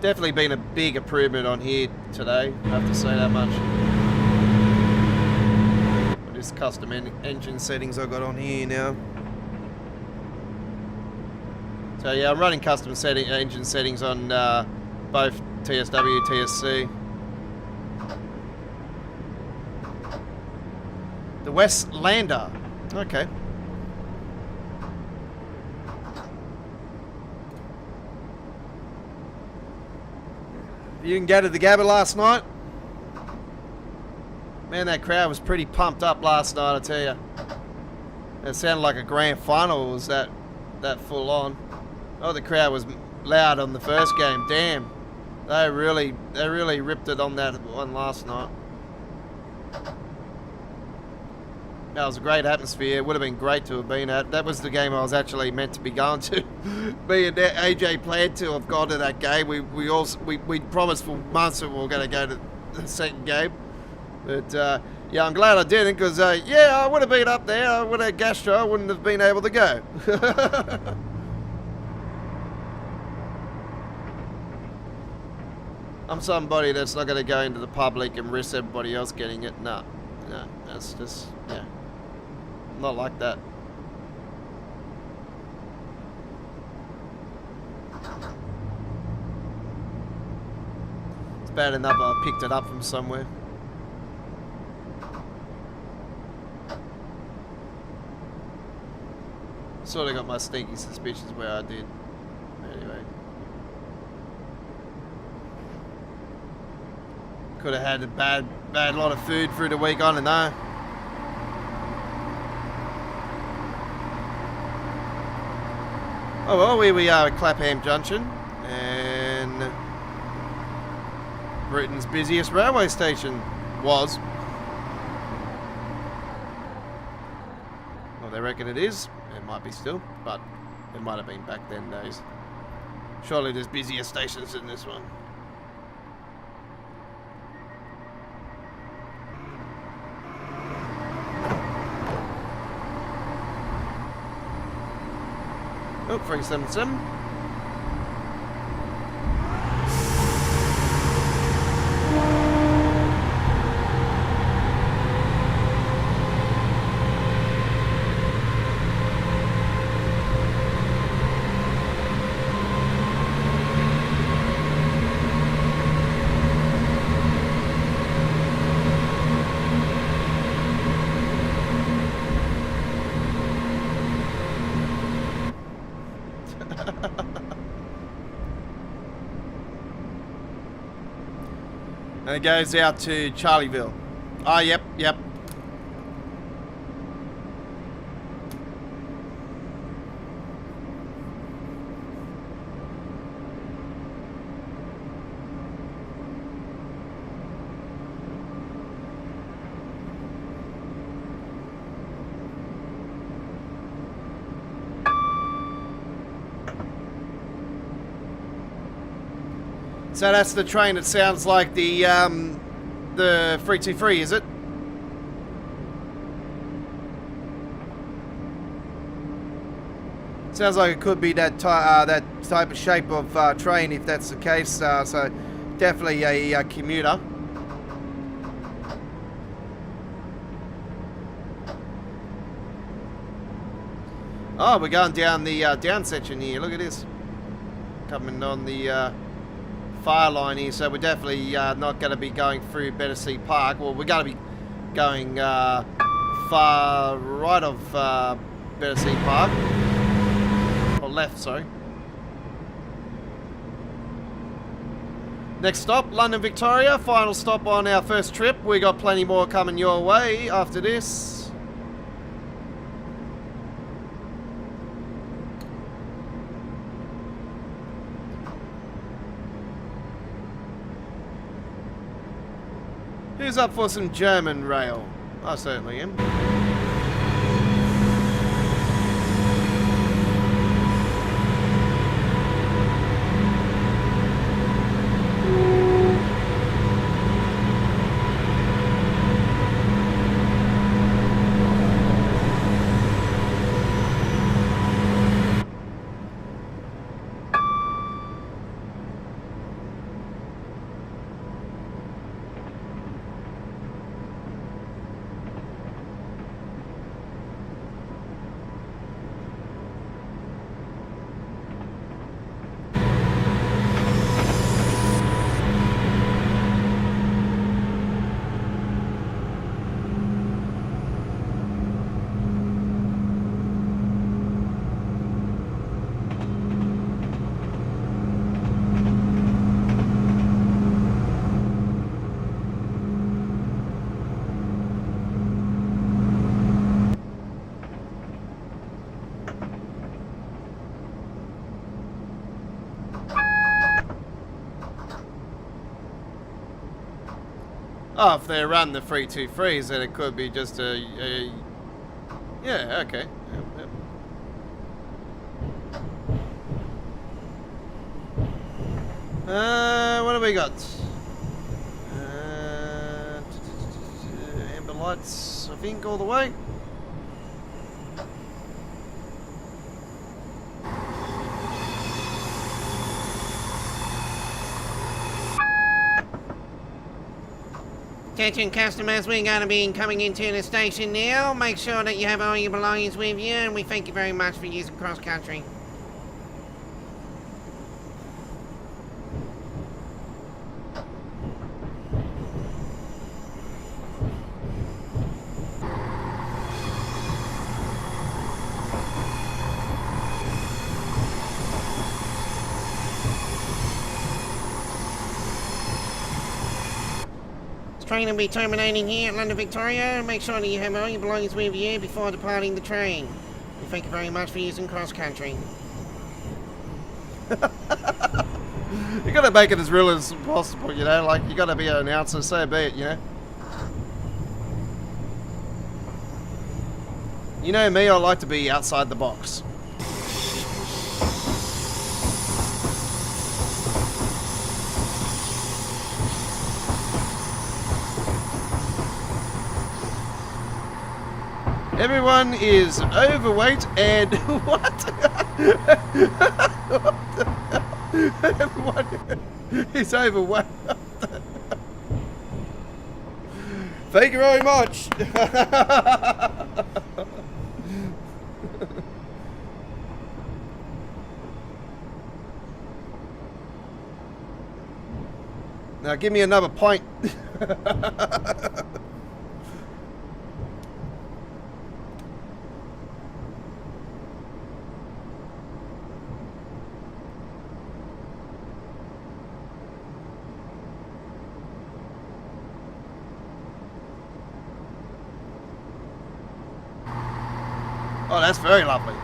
Definitely been a big improvement on here today, I have to say that much. This custom engine settings I got on here now. So yeah, I'm running custom engine settings on both TSW, TSC. The Westlander, okay. You can go to the Gabba last night? Man, that crowd was pretty pumped up last night, I tell you. It sounded like a grand final. Was that full on? Oh, the crowd was loud on the first game. Damn, they really ripped it on that one last night. That was a great atmosphere. It would have been great to have been at. That was the game I was actually meant to be going to. Me and AJ planned to have gone to that game. We promised for months that we were going to go to the second game. But yeah, I'm glad I didn't, because yeah, I would have been up there. I would have gastro. I wouldn't have been able to go. I'm somebody that's not going to go into the public and risk everybody else getting it. No, that's just, yeah. Not like that. It's bad enough I picked it up from somewhere. Sort of got my sneaky suspicions where I did. Anyway. Could have had a bad lot of food through the week, I don't know. Oh well, here we are at Clapham Junction, and Britain's busiest railway station was. Well, they reckon it is. It might be still, but it might have been back then days. Surely there's busier stations than this one. Oh, 377. And it goes out to Charlieville. Oh, yep. So that's the train. It sounds like the 323, is it? Sounds like it could be that type of shape of train, if that's the case. So definitely a commuter. Oh, we're going down the down section here. Look at this. Coming on the fire line here, so we're definitely not going to be going through Battersea Park. Well, we're going to be going far right of Battersea Park. Or left, sorry. Next stop, London, Victoria. Final stop on our first trip. We got plenty more coming your way after this. Who's up for some German rail? I certainly am. Oh, if they run the 323s, then it could be just a yeah, okay. Yep. What have we got? Amber lights, I think, all the way. Attention customers, we're going to be coming into the station now. Make sure that you have all your belongings with you, and we thank you very much for using cross country. Train will be terminating here at London Victoria. Make sure that you have all your belongings with you before departing the train. We thank you very much for using cross country. You gotta make it as real as possible, you know, like you gotta be an announcer, so be it, you know. You know me, I like to be outside the box. Everyone is overweight and what? Everyone is overweight. Thank you very much. Now give me another pint. Oh, that's very lovely.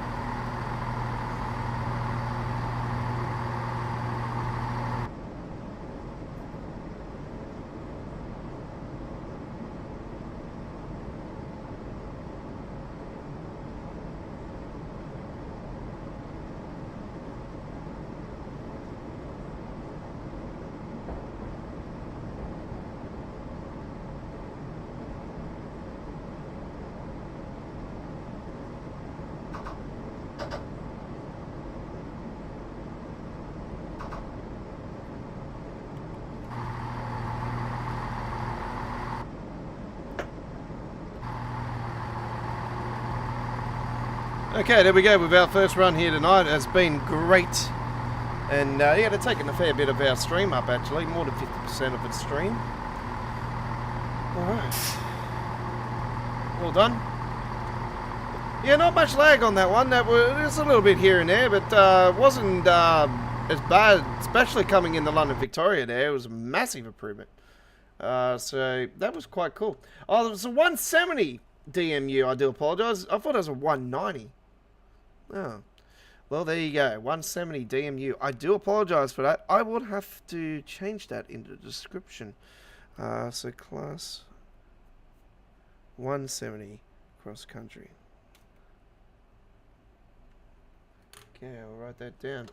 Okay, there we go with our first run here tonight. It's been great. And yeah, they're taking a fair bit of our stream up actually, more than 50% of its stream. Alright. Well done. Yeah, not much lag on that one. That was a little bit here and there, but wasn't as bad, especially coming in the London Victoria there. It was a massive improvement. So that was quite cool. Oh, there was a 170 DMU, I do apologise. I thought it was a 190. Oh, well, there you go. 170 DMU. I do apologise for that. I would have to change that in the description. So class 170 cross country. Okay, I'll write that down.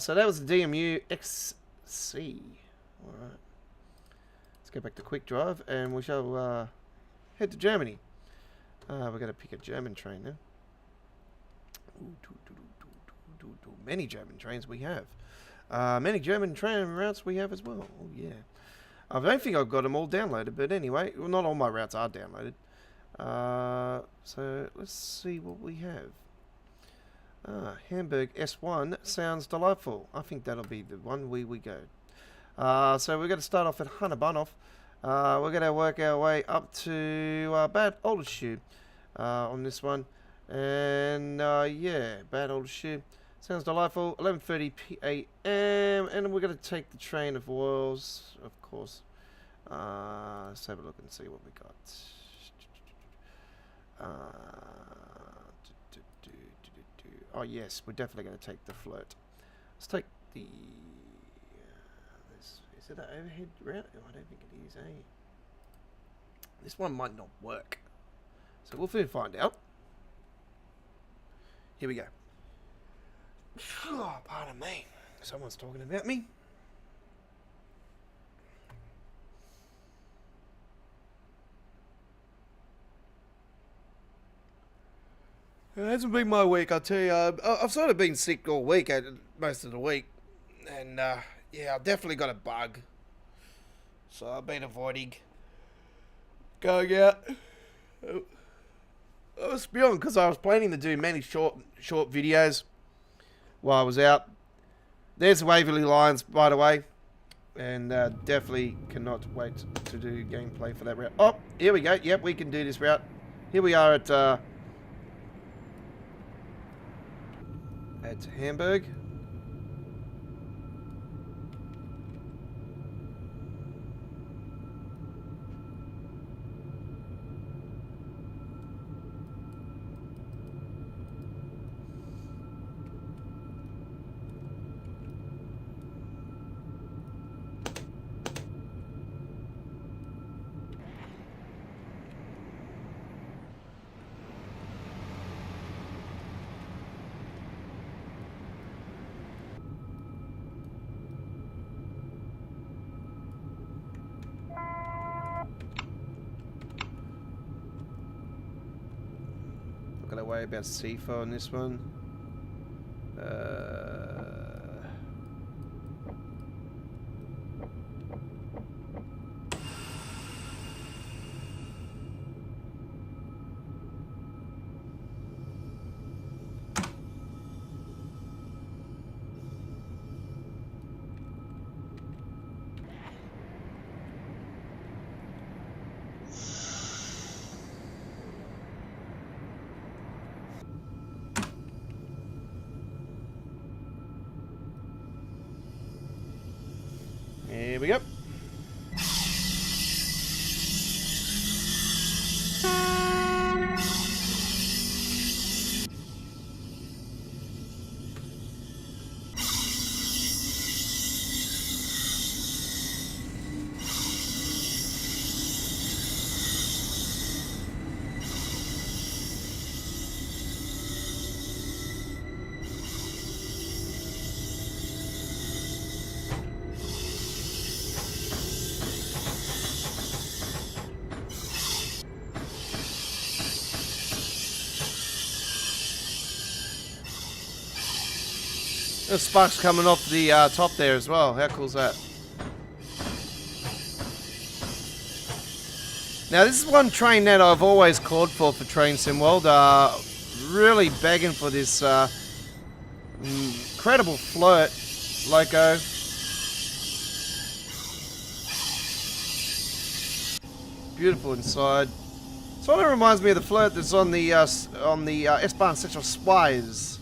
So that was the DMU XC. Alright. Let's go back to quick drive and we shall head to Germany. We're going to pick a German train now. Many German trains we have. Many German train routes we have as well. Oh yeah. I don't think I've got them all downloaded, but anyway, well, not all my routes are downloaded. So let's see what we have. Hamburg S1 sounds delightful. I think that'll be the one we go. So we're going to start off at Hannebahnhof. We're going to work our way up to Bad Oldesloe on this one. And yeah, Bad Oldesloe sounds delightful. 11:30 p.m. and we're going to take the train of Wales, of course. Let's have a look and see what we got. Oh yes, we're definitely going to take the float. Let's take the... is it an overhead route? Oh, I don't think it is, eh? This one might not work. So we'll find out. Here we go. Oh, pardon me. Someone's talking about me. It hasn't been my week, I tell you. I've sort of been sick all week, most of the week. And, yeah, I've definitely got a bug. So I've been avoiding going out. Let's be honest, because I was planning to do many short videos while I was out. There's Waverley Lines, by the way. And definitely cannot wait to do gameplay for that route. Oh, here we go. Yep, we can do this route. Here we are at Hamburg. Gotta worry about C4 on this one. Here we go. The sparks coming off the top there as well. How cool is that? Now this is one train that I've always called for Train Sim World. Really begging for this incredible float loco. Beautiful inside. Sort of reminds me of the float that's on the S-Bahn Central Spires.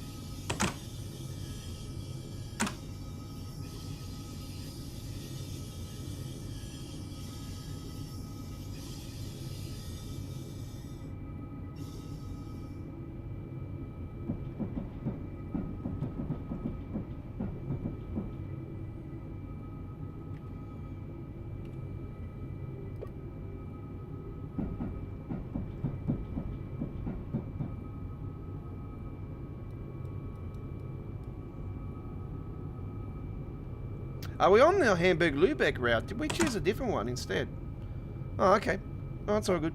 Are we on the Hamburg-Lübeck route? Did we choose a different one instead? Oh, okay. Oh, that's all good.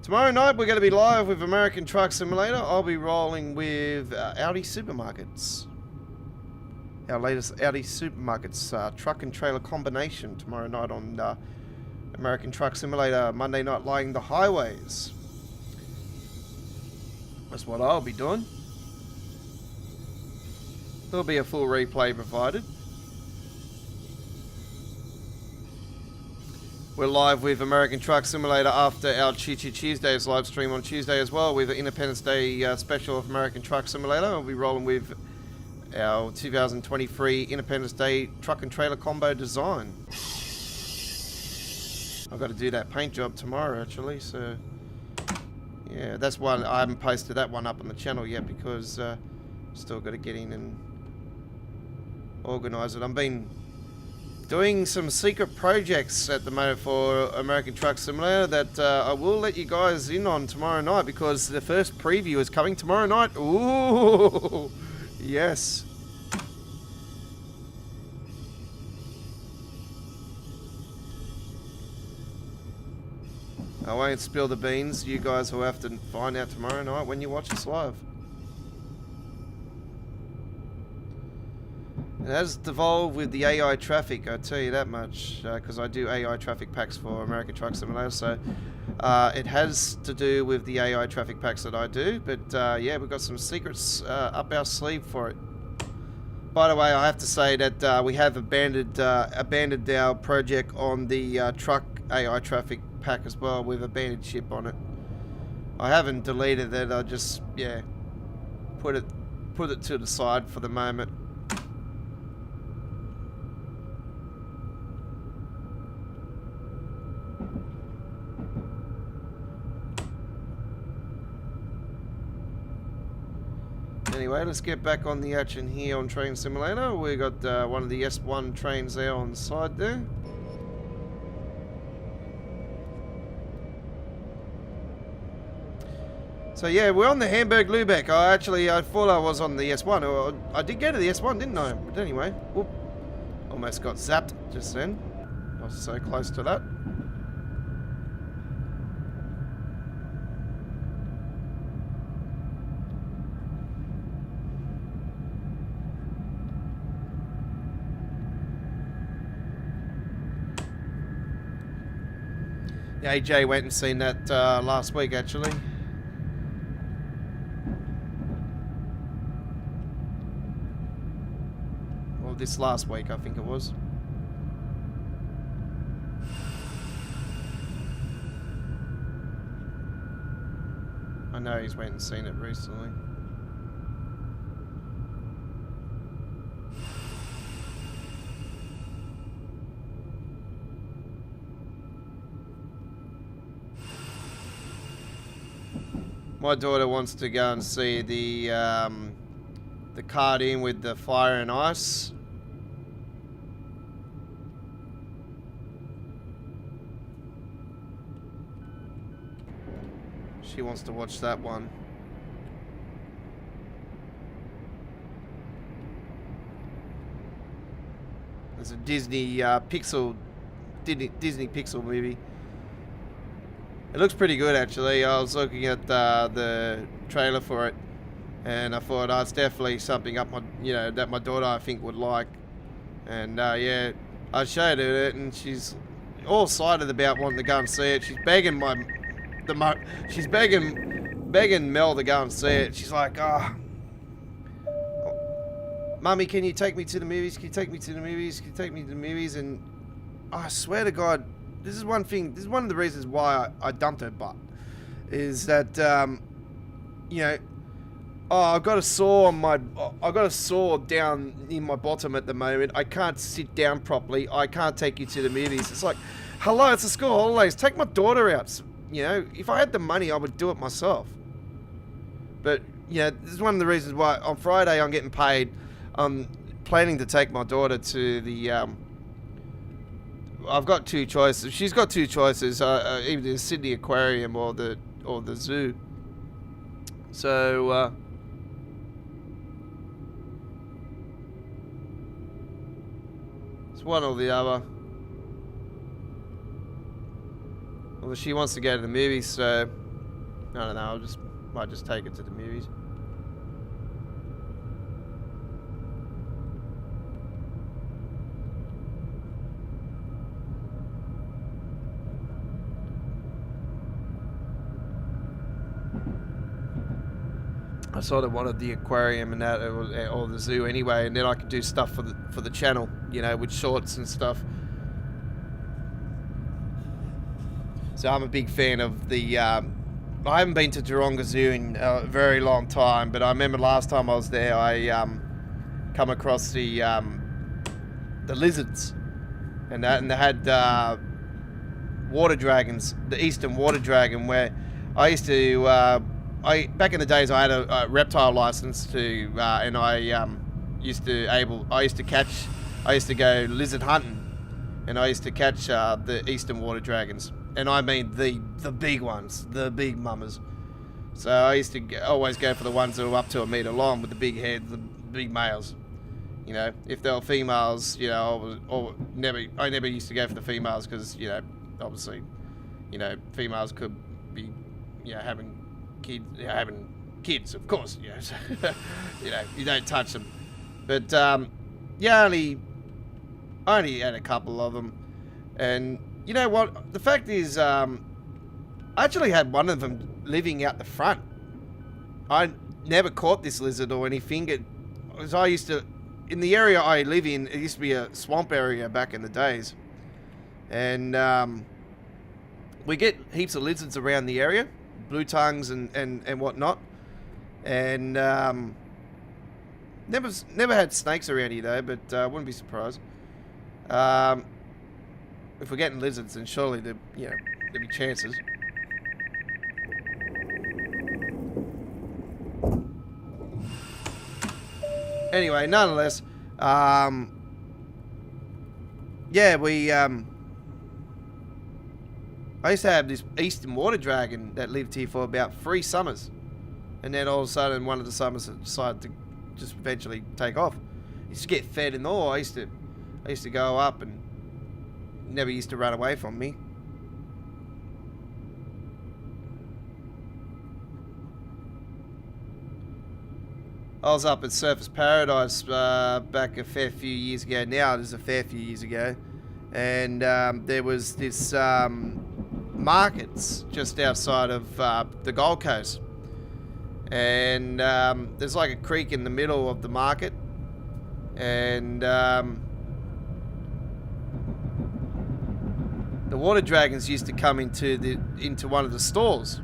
Tomorrow night we're going to be live with American Truck Simulator. I'll be rolling with Audi Supermarkets. Our latest Audi Supermarkets truck and trailer combination tomorrow night on American Truck Simulator. Monday night lighting the highways. That's what I'll be doing. There'll be a full replay provided. We're live with American Truck Simulator after our Chi Chi Tuesdays live stream on Tuesday as well with the Independence Day special of American Truck Simulator. We'll be rolling with our 2023 Independence Day truck and trailer combo design. I've got to do that paint job tomorrow actually, so yeah, that's one. I haven't posted that one up on the channel yet because still got to get in and organise it. I've been doing some secret projects at the moment for American Truck Simulator that I will let you guys in on tomorrow night because the first preview is coming tomorrow night. Ooh, yes. I won't spill the beans. You guys will have to find out tomorrow night when you watch us live. It has devolved with the AI traffic, I'll tell you that much, because I do AI traffic packs for American Truck Simulator, so it has to do with the AI traffic packs that I do, but yeah, we've got some secrets up our sleeve for it. By the way, I have to say that we have abandoned our project on the truck AI traffic pack as well with a banded chip on it. I haven't deleted it, I just, yeah, put it to the side for the moment. Anyway, let's get back on the action here on Train Simulator. We got one of the S1 trains there on the side there. So yeah, we're on the Hamburg-Lübeck. I thought I was on the S1. Or I did go to the S1, didn't I? But anyway, whoop, almost got zapped just then. I was so close to that. AJ went and seen that last week actually. Well, this last week I think it was. I know he's went and seen it recently. My daughter wants to go and see the card in with the fire and ice. She wants to watch that one. There's a Disney Pixel movie. It looks pretty good actually. I was looking at the trailer for it, and I thought, oh, it's definitely something up my, that my daughter I think would like. And yeah, I showed her it, and she's all excited about wanting to go and see it. She's begging begging Mel to go and see it. She's like, oh, Mummy, can you take me to the movies? Can you take me to the movies? Can you take me to the movies? And I swear to God, this is one thing. This is one of the reasons why I dumped her butt. Is that I've got a sore down in my bottom at the moment. I can't sit down properly. I can't take you to the movies. It's like, hello, it's the school holidays. Take my daughter out. If I had the money, I would do it myself. But this is one of the reasons why on Friday I'm getting paid. I'm planning to take my daughter to the. I've got two choices. She's got two choices: either the Sydney Aquarium or the zoo. So, it's one or the other. Well, she wants to go to the movies, so I don't know. Might just take her to the movies. I sort of wanted the aquarium and that, or the zoo anyway, and then I could do stuff for the channel, you know, with shorts and stuff. So I'm a big fan of the. I haven't been to Taronga Zoo in a very long time, but I remember last time I was there, I come across the lizards, and they had water dragons, the eastern water dragon, where I used to. Back in the days, I had a reptile license to, and I used to go lizard hunting, and I used to catch the eastern water dragons, and I mean the big ones, the big mamas. So I used to always go for the ones that were up to a meter long with the big heads, the big males. You know, if they were females, you know, I never used to go for the females because, you know, obviously, you know, females could be, you know, having kids, of course, you know, so, you know, you don't touch them. But yeah, I only had a couple of them, and you know what? The fact is, I actually had one of them living out the front. I never caught this lizard or anything. Because I used to, in the area I live in, it used to be a swamp area back in the days, and we get heaps of lizards around the area. Blue tongues and whatnot, and never had snakes around here though, but wouldn't be surprised. If we're getting lizards, then surely there'll be chances. Anyway, nonetheless, yeah, we I used to have this eastern water dragon that lived here for about 3 summers. And then all of a sudden, one of the summers it decided to just eventually take off. It used to get fed and all. I used to go up and never used to run away from me. I was up at Surfers Paradise back a fair few years ago. Now it is a fair few years ago. And there was this markets just outside of the Gold Coast, and there's like a creek in the middle of the market, and the water dragons used to come into one of the stalls,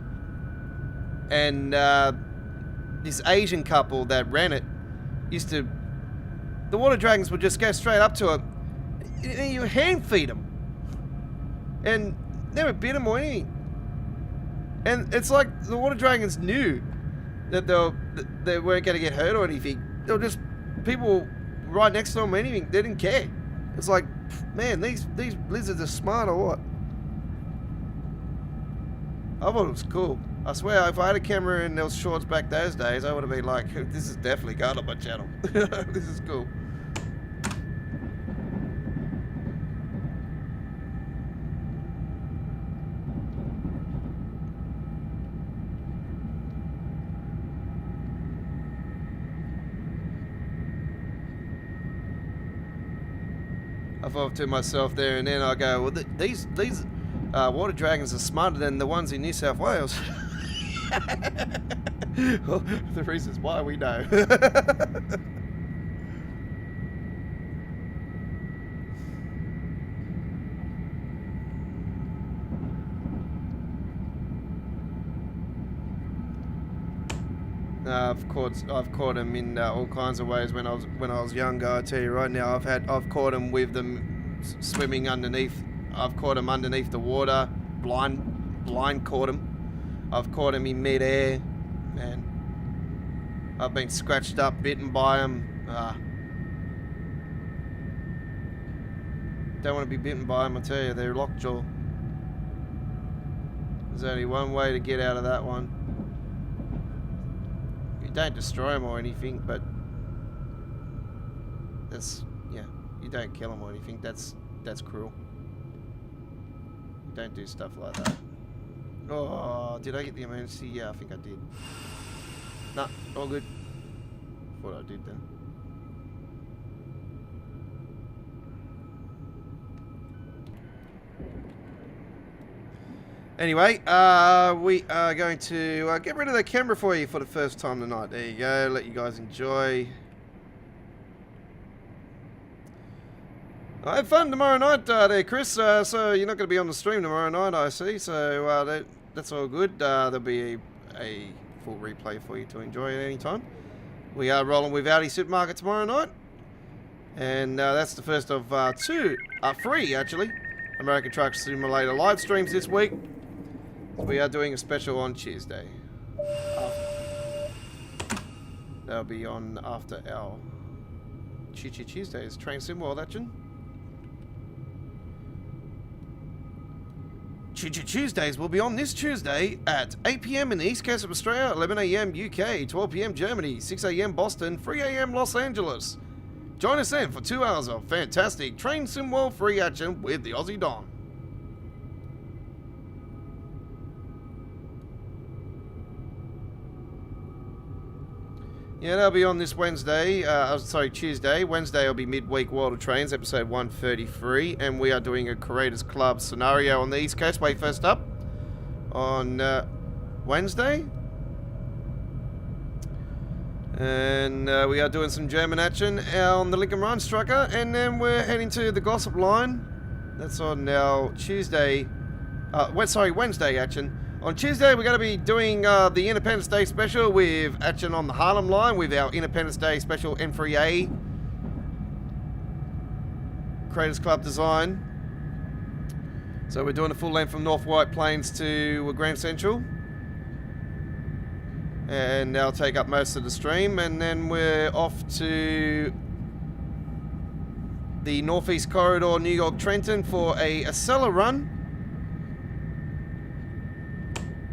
and this Asian couple that ran it the water dragons would just go straight up to it, and you hand feed them, and never bit them or anything. And it's like the water dragons knew that they weren't going to get hurt or anything. They were just people right next to them or anything. They didn't care. It's like, man, these lizards are smart or what? I thought it was cool. I swear, if I had a camera in those shorts back those days, I would have been like, this is definitely going on my channel. This is cool. I thought to myself there and then, I go, well, these water dragons are smarter than the ones in New South Wales. Well, the reasons why we know. I've caught them in all kinds of ways when I was younger. I tell you right now, I've caught them with them swimming underneath. I've caught them underneath the water, blind caught them. I've caught them in mid-air, man. I've been scratched up, bitten by them. Don't want to be bitten by them, I tell you, they're lockjaw. There's only one way to get out of that one. don't destroy them or anything, but that's, yeah, you don't kill them or anything. That's cruel. Don't do stuff like that. Oh, did I get the emergency? Yeah, I think I did. Nah, all good. Thought I did then. Anyway, we are going to get rid of the camera for you for the first time tonight. There you go. Let you guys enjoy. I had fun tomorrow night there, Chris. So you're not going to be on the stream tomorrow night, I see. So that's all good. There'll be a full replay for you to enjoy at any time. We are rolling with Audi Supermarket tomorrow night. And that's the first of three, actually, American Truck Simulator live streams this week. We are doing a special on Tuesday. That'll be on after our Tuesdays Train Sim World action. Tuesdays will be on this Tuesday at 8 PM in the East Coast of Australia, 11 AM UK, 12 PM Germany, 6 AM Boston, 3 AM Los Angeles. Join us then for 2 hours of fantastic Train Sim World free action with the Aussie Don. Yeah, that'll be on this Wednesday. Tuesday. Wednesday will be Midweek World of Trains, episode 133. And we are doing a Creators Club scenario on the East Coast. Wait, first up. On Wednesday. And we are doing some German action on the Lincoln Run Trucker. And then we're heading to the Gossip Line. That's on our Tuesday. Wednesday action. On Tuesday, we're going to be doing the Independence Day special with action on the Harlem Line with our Independence Day special M3A Creators Club design. So we're doing a full length from North White Plains to Grand Central. And that'll take up most of the stream. And then we're off to the Northeast Corridor, New York Trenton for a Acela run.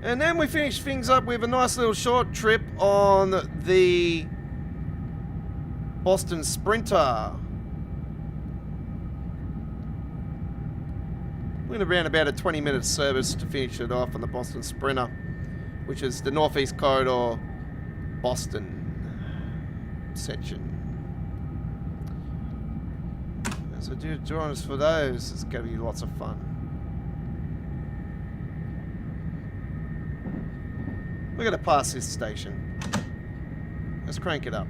And then we finish things up with a nice little short trip on the Boston Sprinter. We're going to run about a 20-minute service to finish it off on the Boston Sprinter, which is the Northeast Corridor Boston section. So do join us for those. It's going to be lots of fun. We're going to pass this station. Let's crank it up.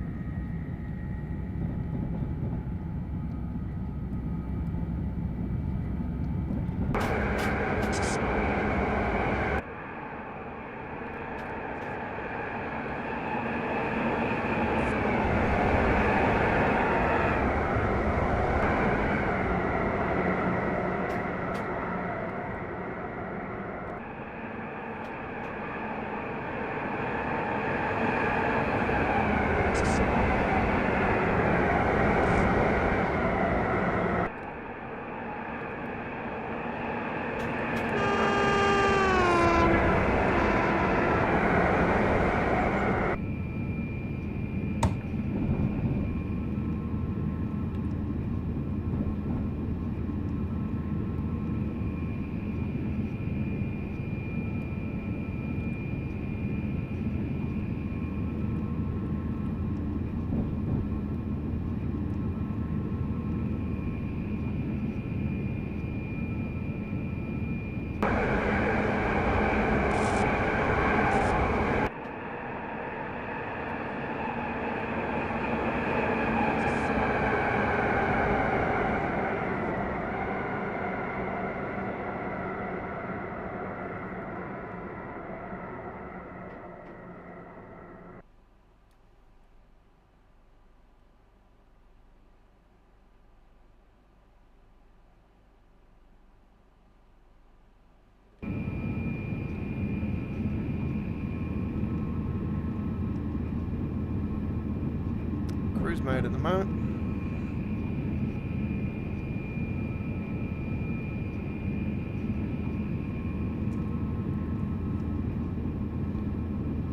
Cruise mode at the moment.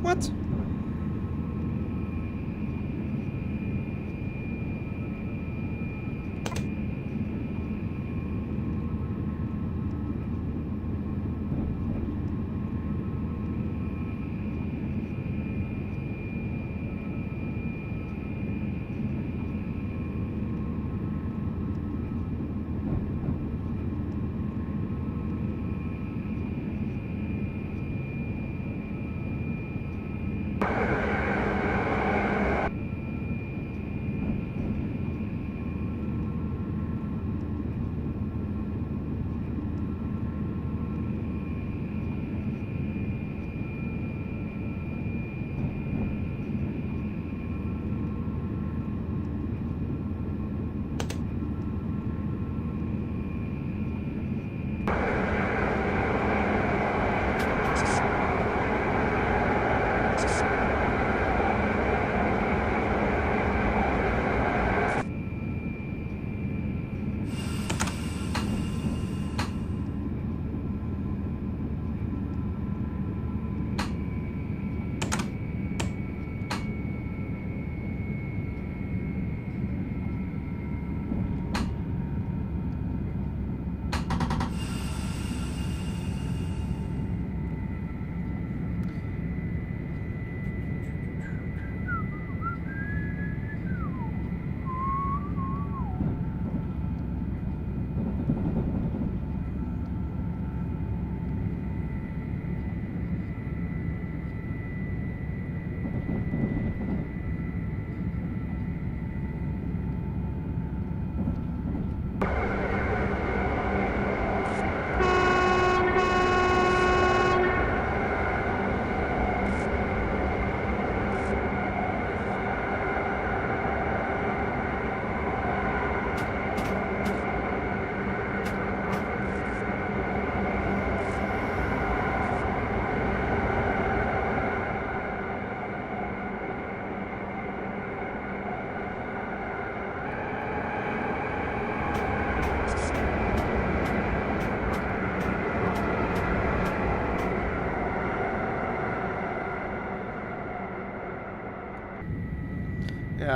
What?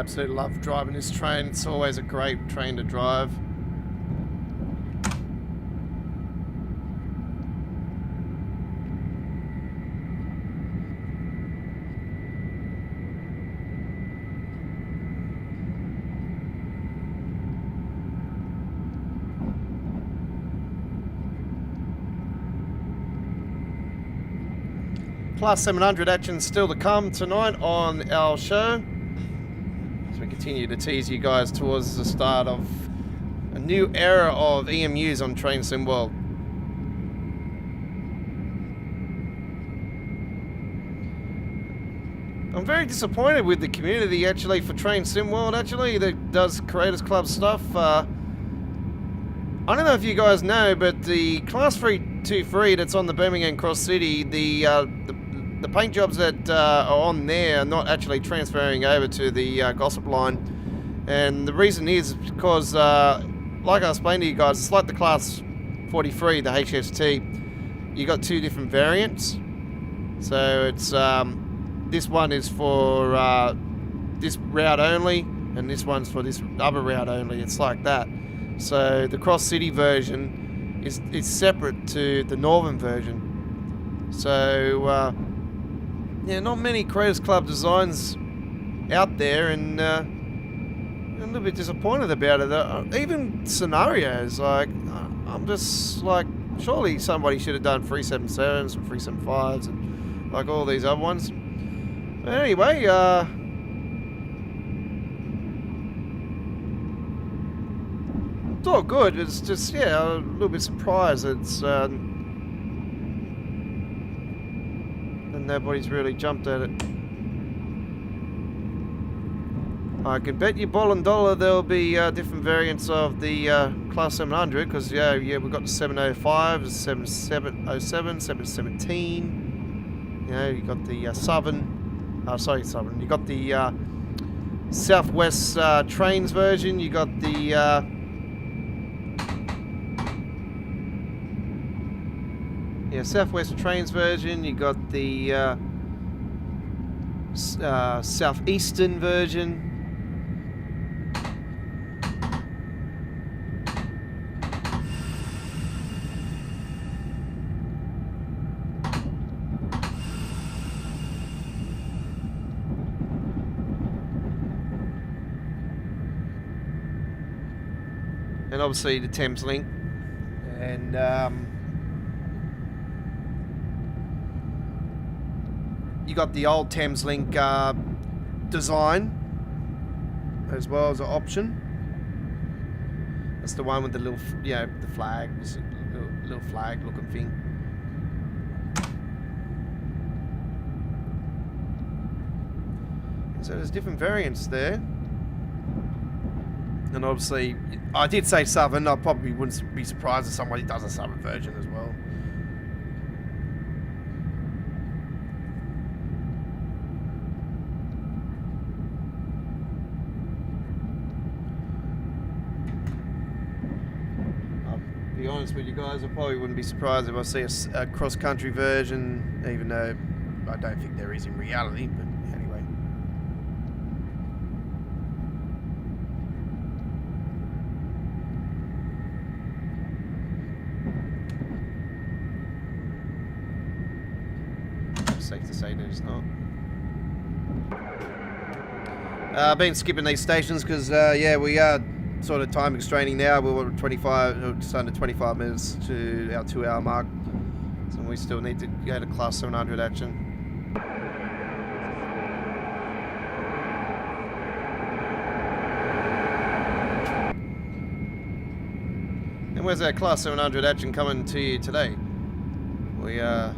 absolutely love driving this train. It's always a great train to drive. Class 700 action still to come tonight on our show. As we continue to tease you guys towards the start of a new era of EMUs on Train Sim World. I'm very disappointed with the community actually for Train Sim World actually that does Creators Club stuff. I don't know if you guys know, but the Class 323 that's on the Birmingham Cross City, the paint jobs that are on there are not actually transferring over to the Gossip line. And the reason is because, like I explained to you guys, it's like the Class 43, the HST. You got two different variants. So it's this one is for this route only, and this one's for this other route only. It's like that. So the Cross City version is separate to the Northern version. So yeah, not many Creators Club designs out there, and I'm a little bit disappointed about it. Even scenarios, like I'm just like, surely somebody should have done 377s and 375s and like all these other ones. But anyway, it's all good. It's just, yeah, a little bit surprised it's and nobody's really jumped at it. I can bet you ball and dollar there'll be different variants of the Class 700, because yeah, we've got the 705, the 7707, 717. You know, you got the Southern. You got the Southwest Trains version. You got the Southwest Trains version. You got the Southeastern version. And obviously the Thames Link. And you got the old Thames Link design as well as an option. That's the one with the little, the flag, this little flag looking thing. So there's different variants there. And obviously, I did say Southern. I probably wouldn't be surprised if somebody does a Southern version as well. I'll be honest with you guys, I probably wouldn't be surprised if I see a cross-country version, even though I don't think there is in reality, but anyway. Safe to say that it's not. I've been skipping these stations because, yeah, we are sort of time constraining now. We're 25, just under 25 minutes to our 2-hour mark. So we still need to go to Class 700 action. And where's our Class 700 action coming to you today? We are...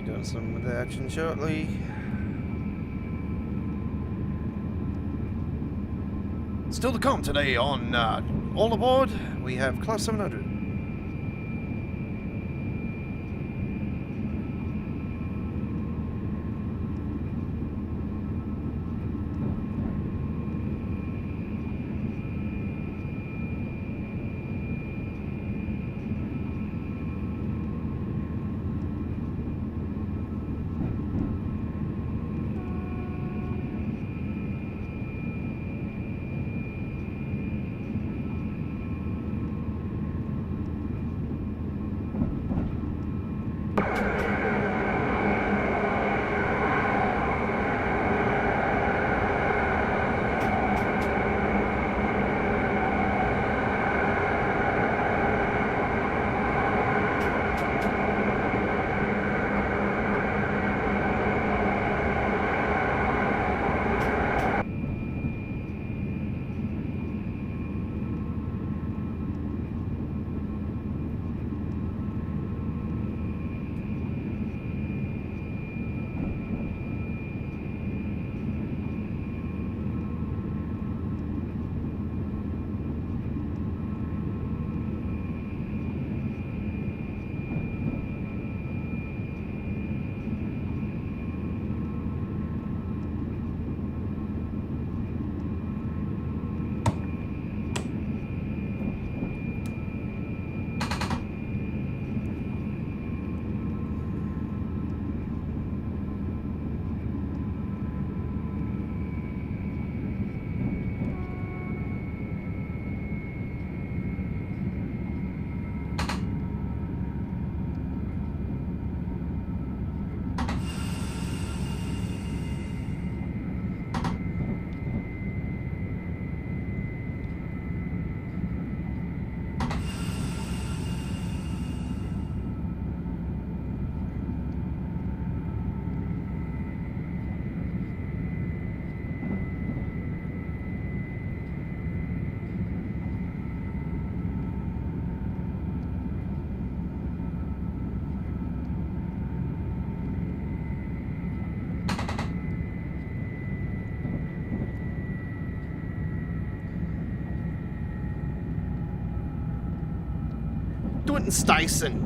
doing some of the action shortly. Still to come today on All Aboard, we have Class 700. Guten Station.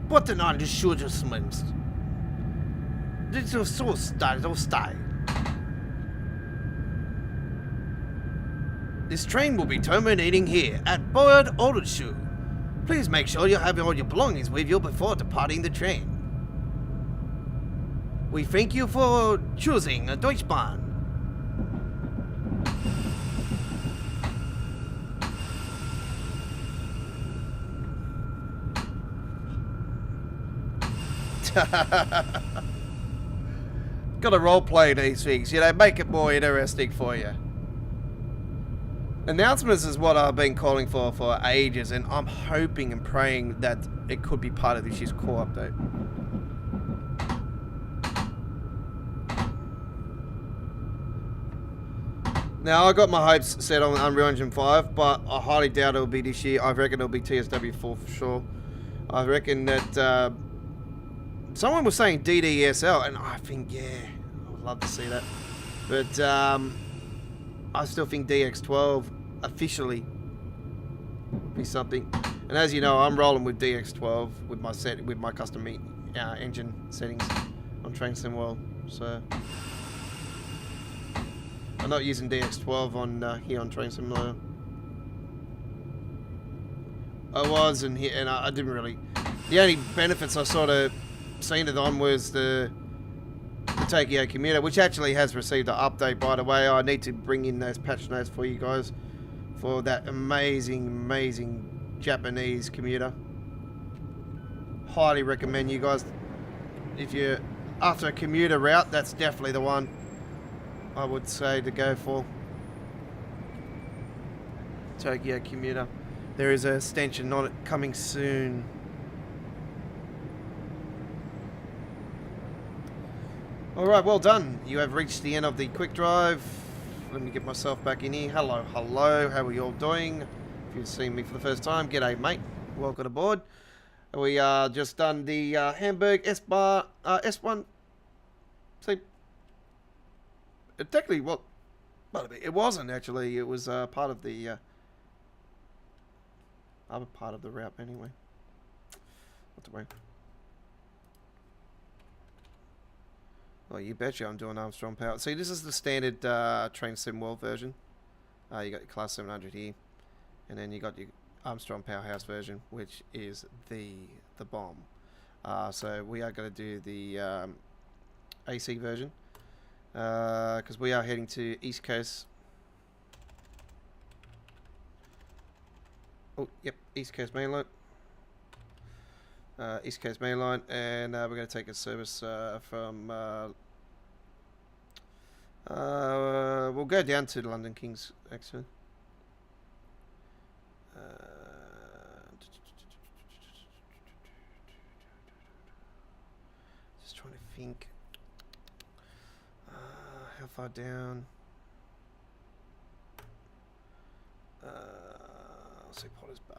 Botten an die Schulterschmimst. This is so style. This train will be terminating here at Boyd Odelschuh. Please make sure you have all your belongings with you before departing the train. We thank you for choosing a Deutschbahn. Gotta roleplay these things, you know, make it more interesting for you. Announcements is what I've been calling for ages, and I'm hoping and praying that it could be part of this year's core update. Now, I got my hopes set on Unreal Engine 5, but I highly doubt it'll be this year. I reckon it'll be TSW4 for sure. I reckon that someone was saying DDSL, and I think, yeah, I would love to see that. But I still think DX12 officially would be something. And as you know, I'm rolling with DX12 with my custom engine settings on Train Sim World. So I'm not using DX12 on here on Train Simulator. I was, and I didn't really. The only benefits I sort of seen it on was the Tokyo commuter, which actually has received an update, by the way. I need to bring in those patch notes for you guys for that amazing Japanese commuter. Highly recommend you guys, if you're after a commuter route, that's definitely the one I would say to go for. Tokyo commuter. There is an extension on it coming soon. Alright, well done. You have reached the end of the quick drive. Let me get myself back in here. Hello, how are you all doing? If you've seen me for the first time, g'day mate. Welcome aboard. We just done the Hamburg S1. See, technically, well, it wasn't actually. It was part of the other part of the route anyway. What to worry. Oh, you betcha I'm doing Armstrong Power. See, this is the standard Train Sim World version. You got your Class 700 here. And then you got your Armstrong Powerhouse version, which is the bomb. So we are going to do the AC version. Because we are heading to East Coast. Oh, yep, East Coast Mainline. East Coast Mainline, and we're going to take a service from we'll go down to London Kings actually. Just trying to think how far down. I'll say Potter's Bay.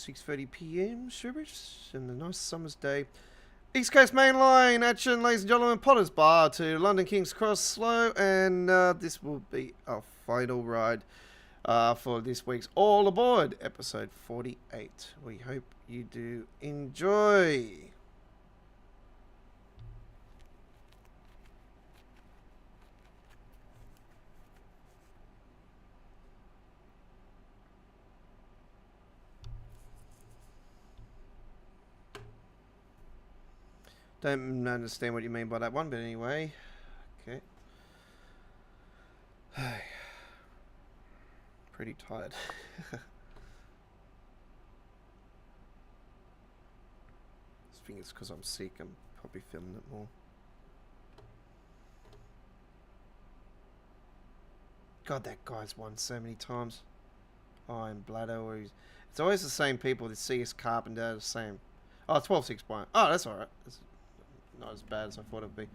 .30 PM service and a nice summer's day. East Coast Mainline action, ladies and gentlemen. Potter's Bar to London King's Cross slow, and this will be our final ride for this week's All Aboard episode 48. We hope you do enjoy. Don't understand what you mean by that one, but anyway. Okay. Pretty tired. I think it's because I'm sick. I'm probably feeling it more. God, that guy's won so many times. Iron Bladder. It's always the same people. The CS Carpenter, the same. Oh, 12-6 point. Oh, that's alright. That's not as bad as I thought it would be.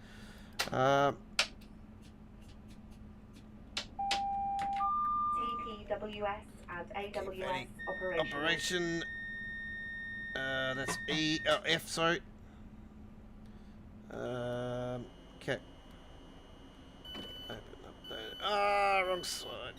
AWS and AWS operation. Operation. That's F, sorry. Okay. Open up there. Ah, wrong side.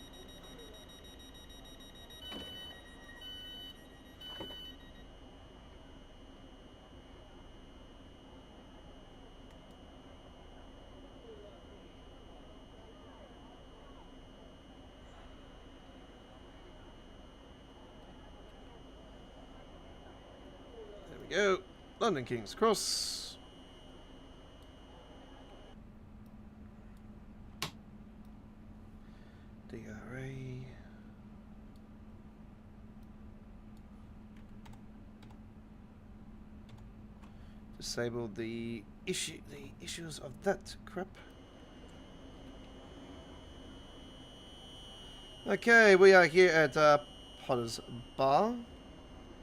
There we go. London King's Cross. DRA. Disable the issues of that crap. Okay, we are here at Potter's Bar,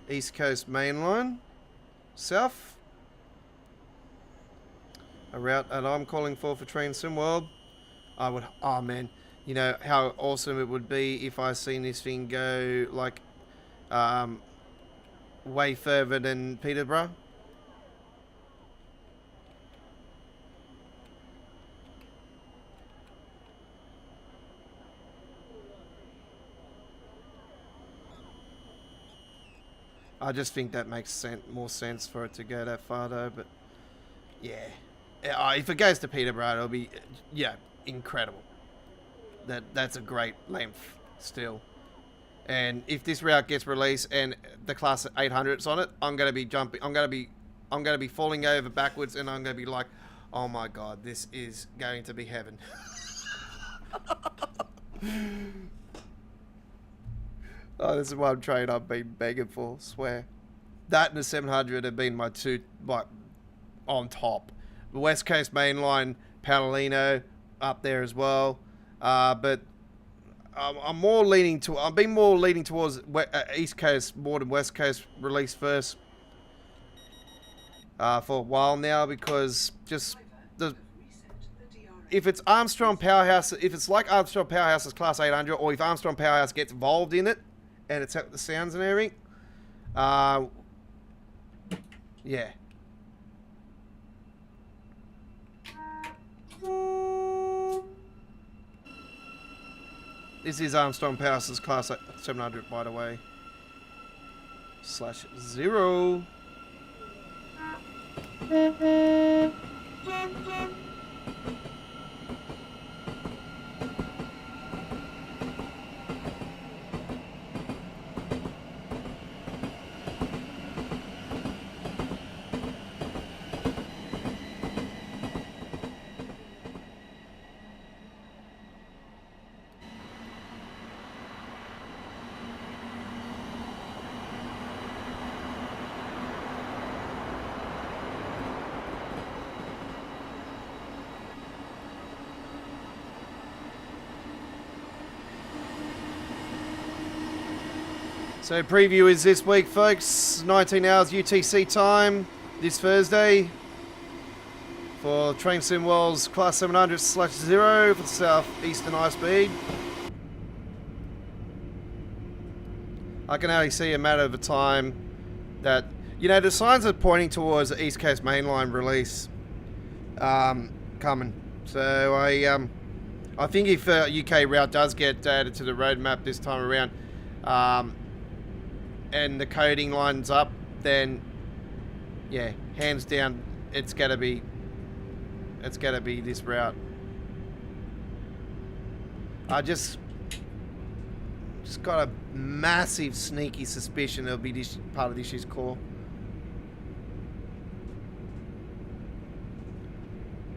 East Coast Mainline, South. A route that I'm calling for Train Sim World. I would, oh man, you know how awesome it would be if I seen this thing go like way further than Peterborough. I just think that makes more sense for it to go that far though, but yeah. If it goes to Peterborough, it'll be, yeah, incredible. That's a great length still. And if this route gets released and the class 800's on it, I'm gonna be jumping, I'm gonna be falling over backwards, and I'm gonna be like, oh my god, this is going to be heaven. Oh, this is one train I've been begging for, swear. That and the 700 have been my two, like, on top. The West Coast Mainline, Palolino, up there as well. But I'm more leaning to, I've been more leaning towards East Coast more than West Coast release first. For a while now, because just if it's Armstrong Powerhouse, if it's like Armstrong Powerhouse's Class 800, or if Armstrong Powerhouse gets involved in it, and it's the sounds and everything, yeah. This is Armstrong Powerhouse's Class 700, by the way. /0. So preview is this week, folks. 19 hours UTC time this Thursday for Train Sim World's Class 700/0 for the Southeastern High Speed. I can only see a matter of time that, you know, the signs are pointing towards the East Coast Mainline release coming. So I think if UK route does get added to the roadmap this time around, and the coding lines up, then yeah, hands down, it's gotta be this route. I just got a massive sneaky suspicion it'll be this part of this year's core.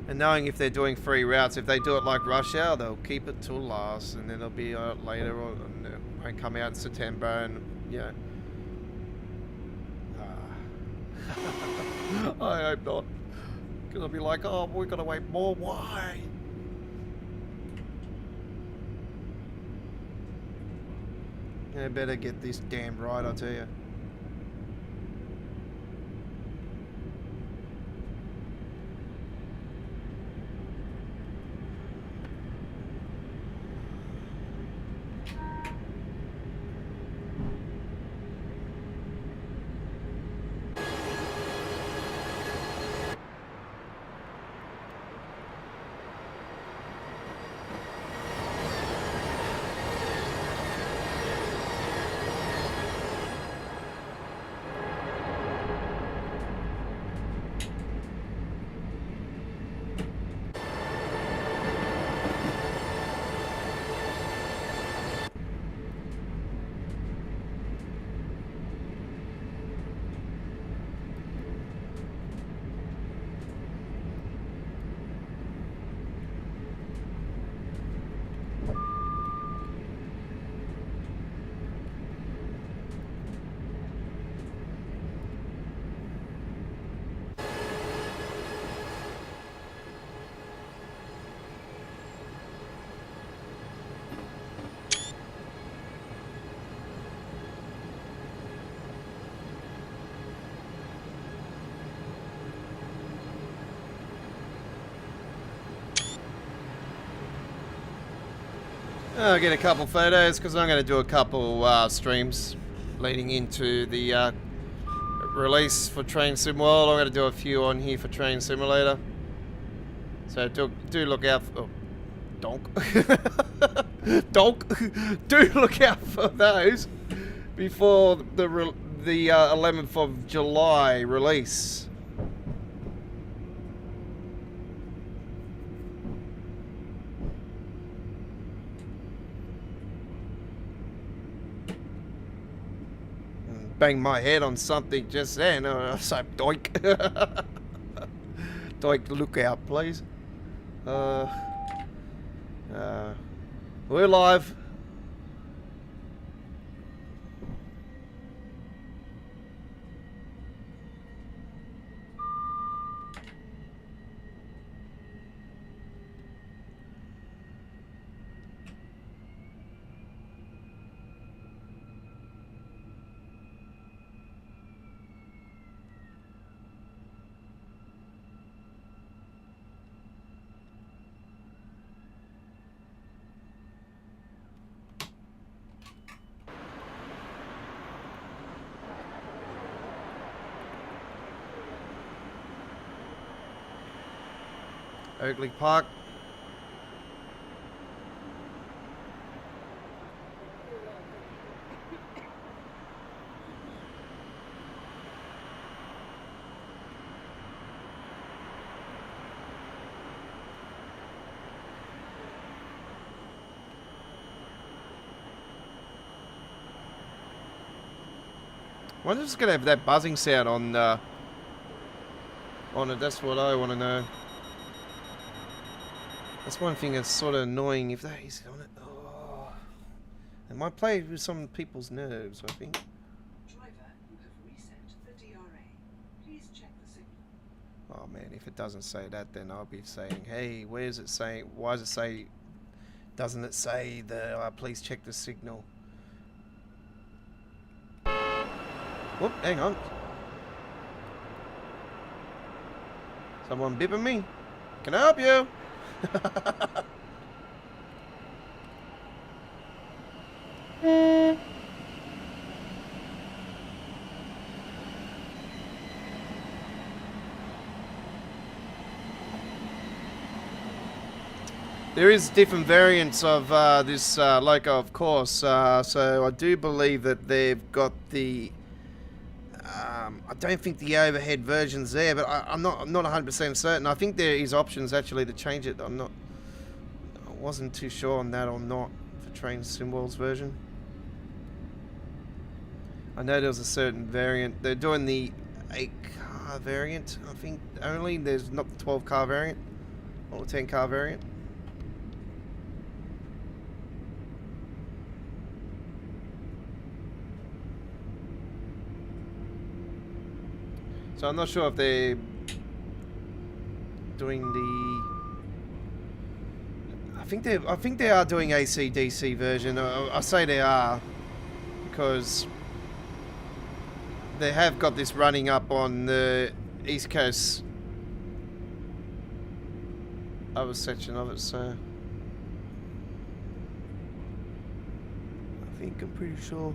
And knowing if they're doing free routes, if they do it like rush hour, they'll keep it till last, and then it'll be later, or it won't come out in September, and yeah. I hope not, because I'll be like, oh, we've got to wait more. Why? I better get this damn right, I'll tell you. I'll get a couple photos because I'm going to do a couple streams leading into the release for Train Sim World. I'm going to do a few on here for Train Simulator. So do look out for... Oh, donk. Donk. Do look out for those before the 11th of July release. Bang my head on something just then. So doink. Doink, look out, please. We're live. Oakley Park. I wonder if it's gonna have that buzzing sound on it. That's what I want to know. That's one thing that's sort of annoying. If that is on it, oh, it might play with some people's nerves, I think. Driver, you have reset the DRA. Please check the signal. Oh man, if it doesn't say that, then I'll be saying, hey, where's it saying? Why does it say? Doesn't it say the? Please check the signal. Whoop! Hang on. Someone bipping me. Can I help you? There is different variants of this Loco, of course. So I do believe that they've got the. I don't think the overhead version's there, but I'm not 100% certain. I think there is options actually to change it. I wasn't too sure on that or not for Train Sim World's version. I know there was a certain variant. They're doing the 8-car variant, I think only. There's not the 12-car variant or the 10-car variant. So I'm not sure if they're doing the. I think they are doing AC/DC version. I say they are because they have got this running up on the East Coast other section of it. So I think I'm pretty sure.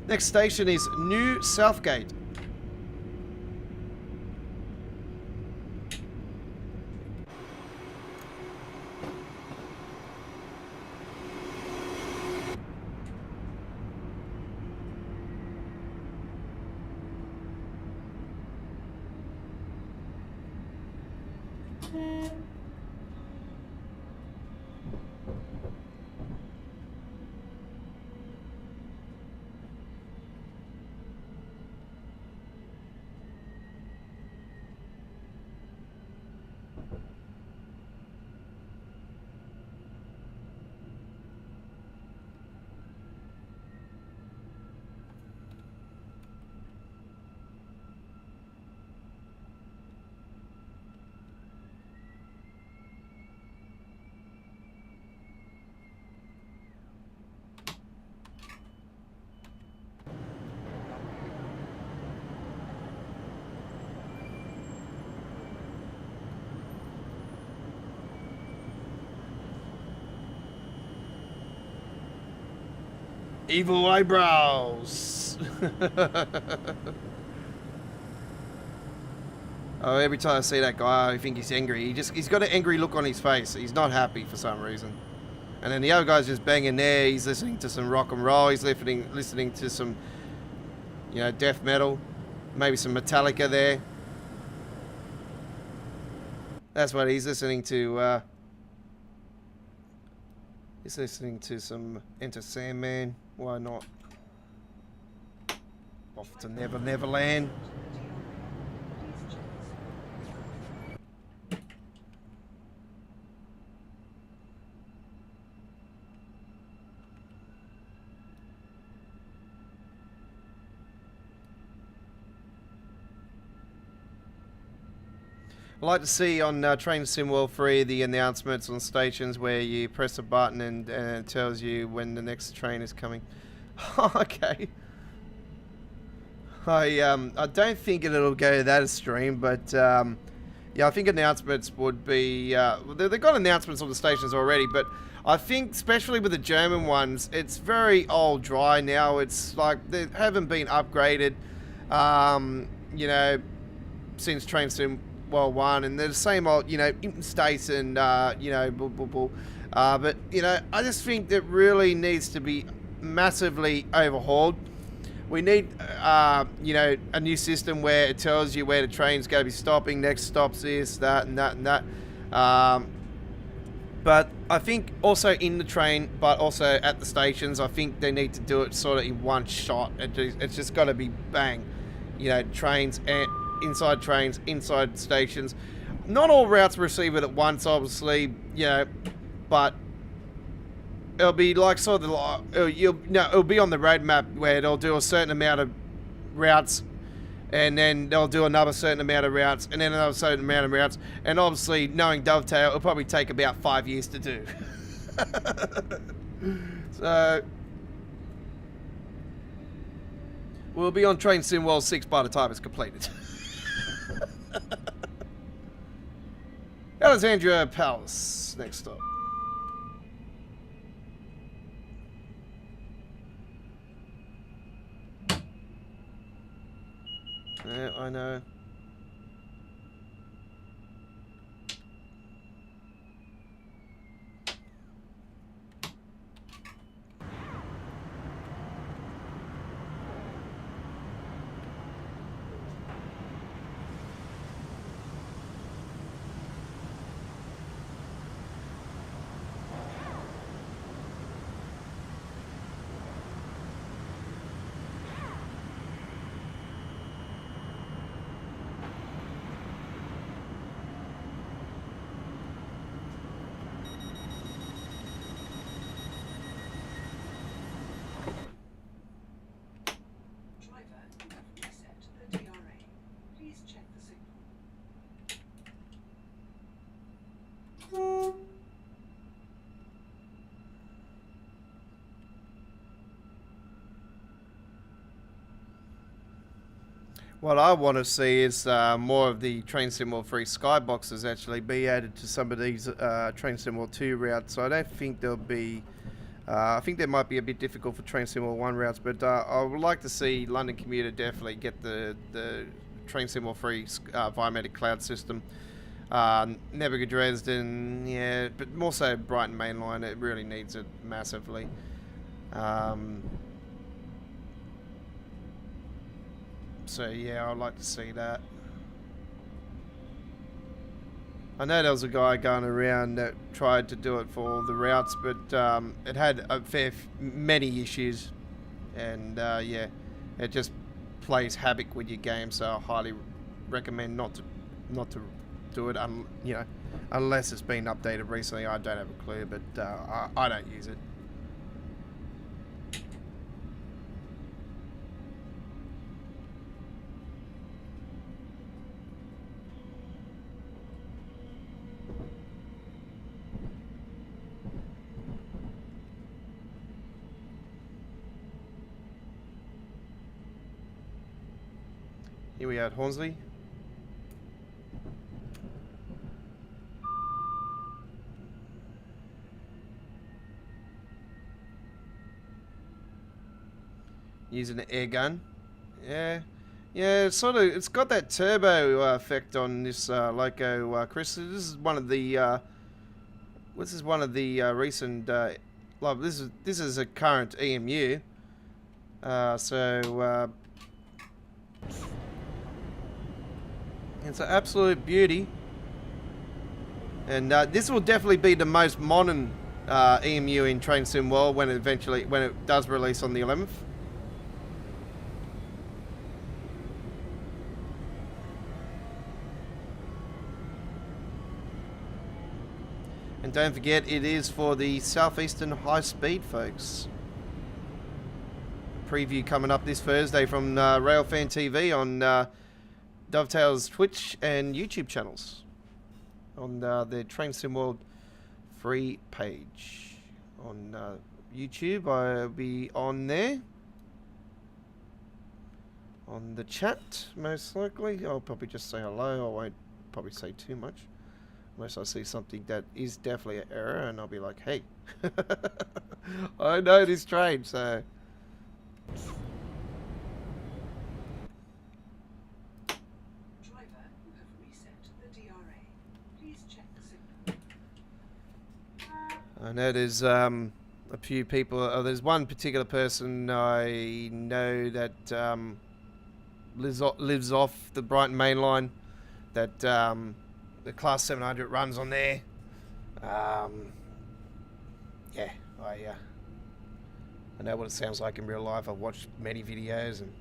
Next station is New Southgate. Evil eyebrows. Oh, every time I see that guy, I think he's angry. He's got an angry look on his face. He's not happy for some reason. And then the other guy's just banging there. He's listening to some rock and roll. He's listening to some, you know, death metal. Maybe some Metallica there. That's what he's listening to. He's listening to some Enter Sandman. Why not? Off to Never Neverland. I like to see on Train Sim World 3 the announcements on stations where you press a button and it tells you when the next train is coming. Okay. I don't think it'll go that extreme, but yeah, I think announcements would be... they've got announcements on the stations already, but I think, especially with the German ones, it's very old dry now. It's like they haven't been upgraded, you know, since Train Sim World 1, and they're the same old, you know, interstate and, you know, but, you know, I just think that really needs to be massively overhauled. We need, you know, a new system where it tells you where the train's going to be stopping, next stops this, that, and that, and that. But I think also in the train, but also at the stations, I think they need to do it sort of in one shot. It's just got to be bang, you know, trains and inside stations. Not all routes receive it at once, obviously, you know, but it'll be like sort of it'll be on the roadmap where they'll do a certain amount of routes, and then they'll do another certain amount of routes, and then another certain amount of routes, and obviously knowing Dovetail, it'll probably take about 5 years to do. So we'll be on Train Sim World 6 by the time it's completed. Alexandria Palace, next stop. Yeah, I know. What I want to see is more of the Train Sim World 3 skyboxes actually be added to some of these Train Sim World 2 routes. So I don't think there'll be... I think that might be a bit difficult for Train Sim World 1 routes, but I would like to see London Commuter definitely get the Train Sim World 3 biometric cloud system. Never Dresden, yeah, but more so Brighton Mainline. It really needs it massively. So yeah, I'd like to see that. I know there was a guy going around that tried to do it for all the routes, but it had a many issues, and yeah, it just plays havoc with your game. So I highly recommend not to do it, you know, unless it's been updated recently. I don't have a clue, but I don't use it. Here we are at Hornsley. using an air gun. Yeah. Yeah, it's got that turbo effect on this Loco, Chris. This is one of the recent this is a current EMU. It's an absolute beauty. And this will definitely be the most modern EMU in Train Sim World when it does release on the 11th. And don't forget, it is for the Southeastern High Speed, folks. Preview coming up this Thursday from Railfan TV on Dovetail's Twitch and YouTube channels. On the Train Sim World free page. On YouTube, I'll be on there. On the chat, most likely. I'll probably just say hello. I won't probably say too much. Unless I see something that is definitely an error, and I'll be like, hey, I know this train, so. Driver, you have reset the DRA. Please check the signal. I know there's a few people, there's one particular person I know that lives off the Brighton Mainline, that the Class 700 runs on there. Yeah, I know what it sounds like in real life. I've watched many videos, and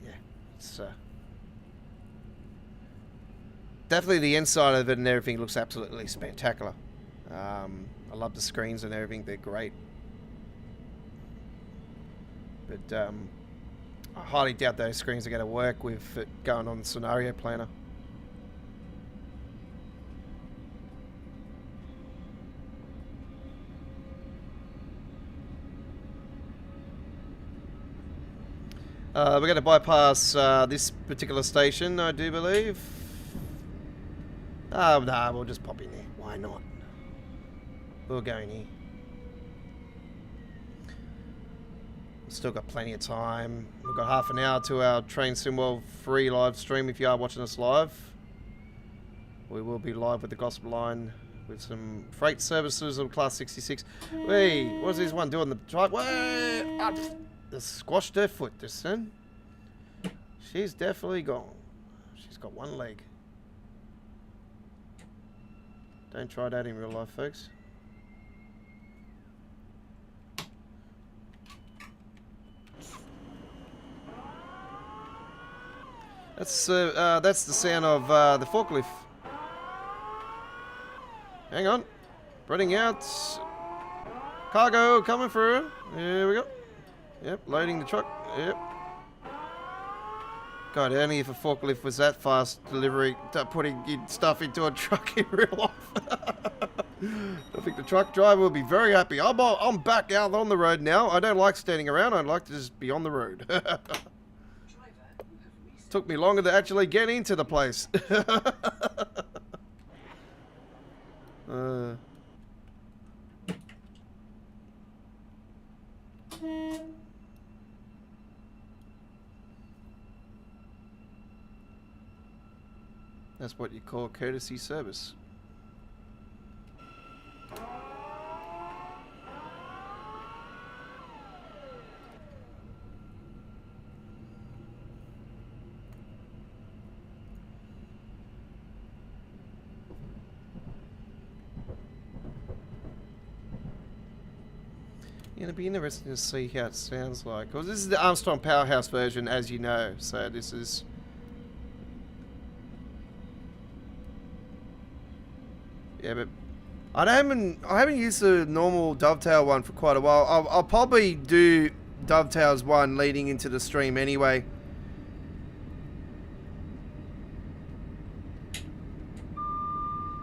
yeah, it's definitely the inside of it and everything looks absolutely spectacular. I love the screens and everything; they're great. But I highly doubt those screens are going to work with it going on Scenario Planner. We're going to bypass this particular station, I do believe. Oh, no, we'll just pop in there. Why not? We'll go in here. Still got plenty of time. We've got half an hour to our Train Sim World free live stream if you are watching us live. We will be live with the Gospel Line with some freight services of Class 66. Hey, what's this one doing? The driveway up. Squashed her foot, this son. She's definitely gone. She's got one leg. Don't try that in real life, folks. That's the sound of the forklift. Hang on. Spreading out. Cargo coming through. Here we go. Yep, loading the truck. Yep. God, only if a forklift was that fast delivering, putting stuff into a truck in real life. I think the truck driver will be very happy. I'm back out on the road now. I don't like standing around. I'd like to just be on the road. Took me longer to actually get into the place. That's what you call courtesy service. Yeah, it'll be interesting to see how it sounds like. Because this is the Armstrong Powerhouse version, as you know. So this is... Yeah, but I haven't used the normal Dovetail one for quite a while. I'll probably do Dovetail's one leading into the stream anyway.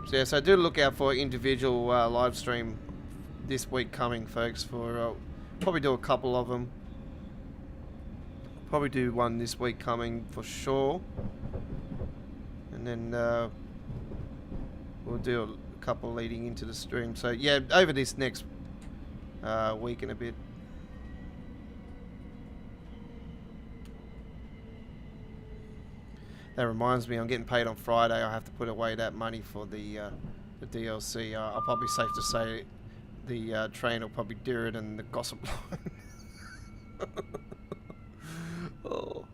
So yeah, so do look out for individual live stream this week coming, folks. For probably do a couple of them. Probably do one this week coming for sure, and then we'll do a couple leading into the stream. So yeah, over this next week and a bit. That reminds me, I'm getting paid on Friday. I have to put away that money for the DLC. I'll probably safe to say the train will probably do it and the gossip line. Oh.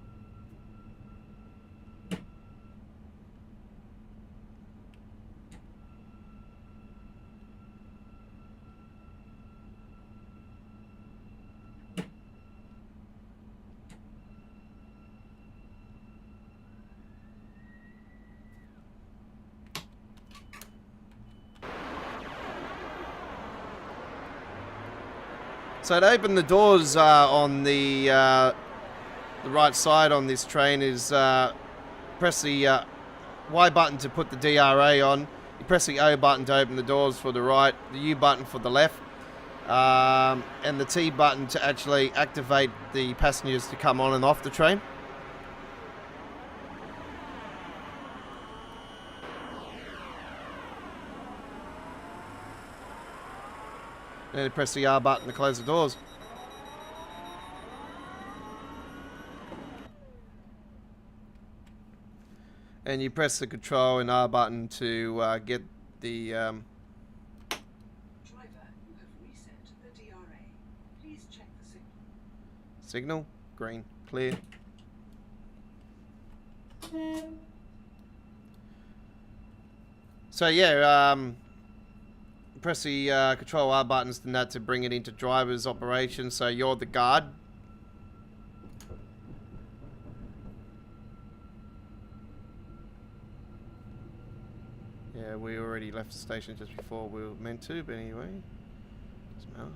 So to open the doors on the right side on this train is press the Y button to put the DRA on. You press the O button to open the doors for the right, the U button for the left, and the T button to actually activate the passengers to come on and off the train. And then press the R button to close the doors. And you press the control and R button to get the... Driver, you have reset the DRA. Please check the signal. Signal, green, clear. So yeah, press the control R buttons and that to bring it into driver's operation. So you're the guard. Yeah, we already left the station just before we were meant to, but anyway, doesn't matter.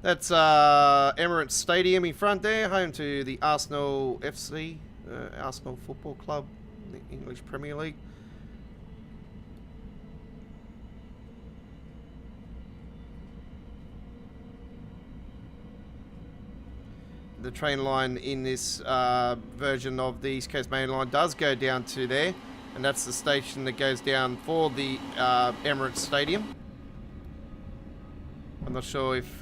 That's Emirates Stadium in front there, home to the Arsenal FC, Arsenal Football Club, the English Premier League. The train line in this version of the East Coast Mainline does go down to there, and that's the station that goes down for the Emirates Stadium. I'm not sure if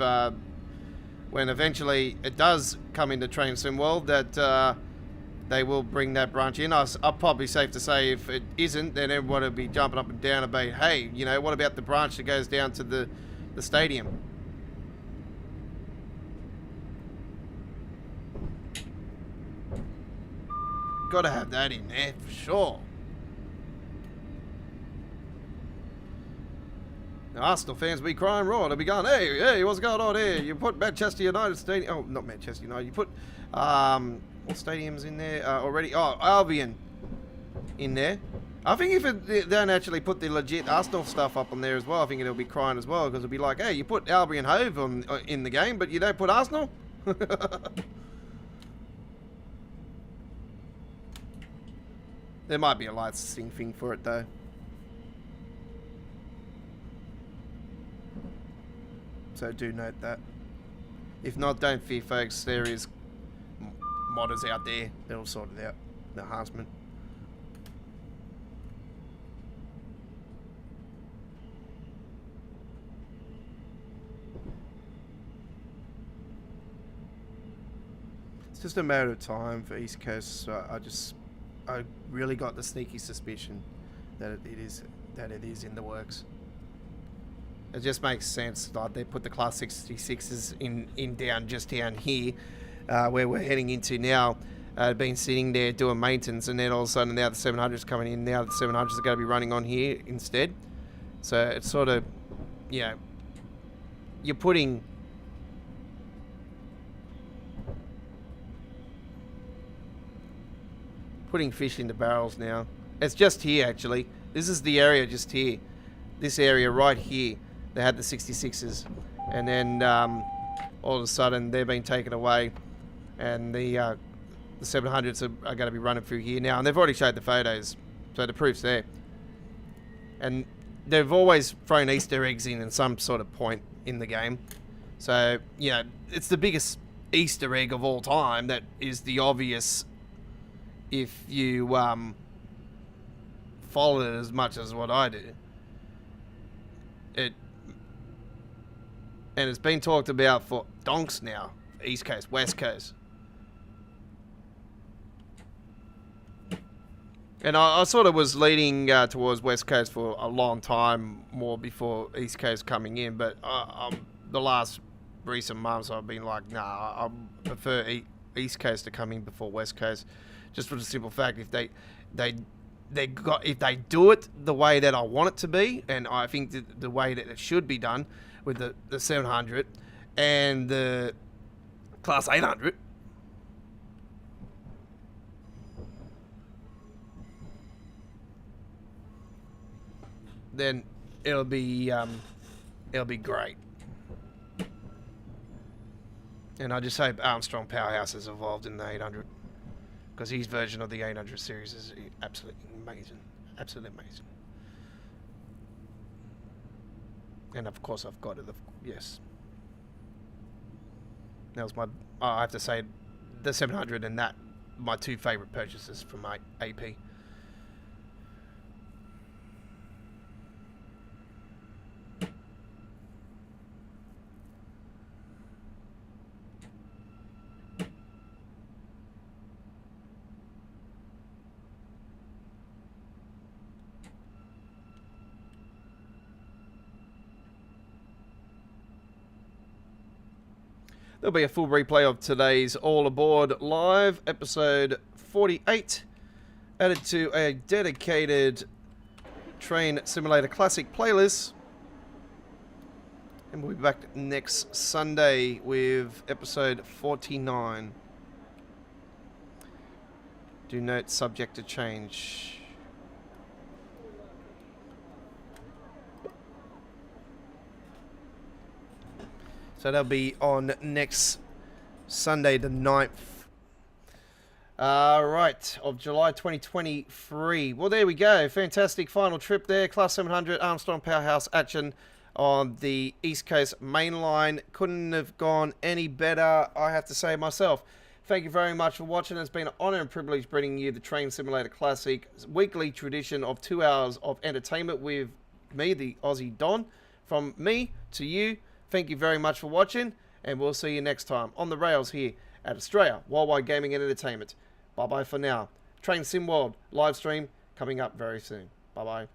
when eventually it does come into Train Sim World that they will bring that branch in. I'll probably safe to say if it isn't, then everyone will be jumping up and down about, hey, you know, what about the branch that goes down to the stadium? Got to have that in there for sure. Now, Arsenal fans will be crying raw. They'll be going, hey, what's going on here? You put Manchester United Stadium. Oh, not Manchester United. You put what stadiums in there already? Oh, Albion in there. I think if they don't actually put the legit Arsenal stuff up on there as well, I think it'll be crying as well, because it'll be like, hey, you put Albion Hove in the game, but you don't put Arsenal? There might be a licensing thing for it though. So do note that. If not, don't fear folks, there is modders out there that'll sort it out. The enhancement. It's just a matter of time for East Coast, so I really got the sneaky suspicion that it is in the works. It just makes sense. Like they put the Class 66s in down here, where we're heading into now. Been sitting there doing maintenance, and then all of a sudden now the 700s coming in. Now the 700s are going to be running on here instead. So it's sort of, you know, you're putting fish into barrels now. It's just here actually. This is the area just here. This area right here. They had the 66s, and then all of a sudden they're being taken away, and the 700s are going to be running through here now, and they've already showed the photos, so the proof's there. And they've always thrown Easter eggs in some sort of point in the game, so you know it's the biggest Easter egg of all time. That is the obvious if you follow it as much as what I do. And it's been talked about for donks now. East Coast, West Coast. And I sort of was leaning towards West Coast for a long time, more before East Coast coming in. But the last recent months, I've been like, nah, I prefer East Coast to come in before West Coast, just for the simple fact if they do it the way that I want it to be, and I think the way that it should be done with the 700 and the Class 800. Then it'll be great. And I just hope Armstrong Powerhouse has evolved in the 800, because his version of the 800 series is absolutely amazing, absolutely amazing. And of course, I've got it. Yes, that was my. I have to say, the 700 and that my two favorite purchases from my AP. There'll be a full replay of today's All Aboard Live, episode 48, added to a dedicated Train Simulator Classic playlist. And we'll be back next Sunday with episode 49. Do note, subject to change. So that'll be on next Sunday, the 9th. Right, of July 2023. Well, there we go. Fantastic final trip there. Class 700 Armstrong Powerhouse action on the East Coast Mainline. Couldn't have gone any better, I have to say myself. Thank you very much for watching. It's been an honor and privilege bringing you the Train Simulator Classic weekly tradition of 2 hours of entertainment with me, the Aussie Don. From me to you. Thank you very much for watching, and we'll see you next time on the rails here at Australia Worldwide Gaming and Entertainment. Bye-bye for now. Train Sim World live stream coming up very soon. Bye-bye.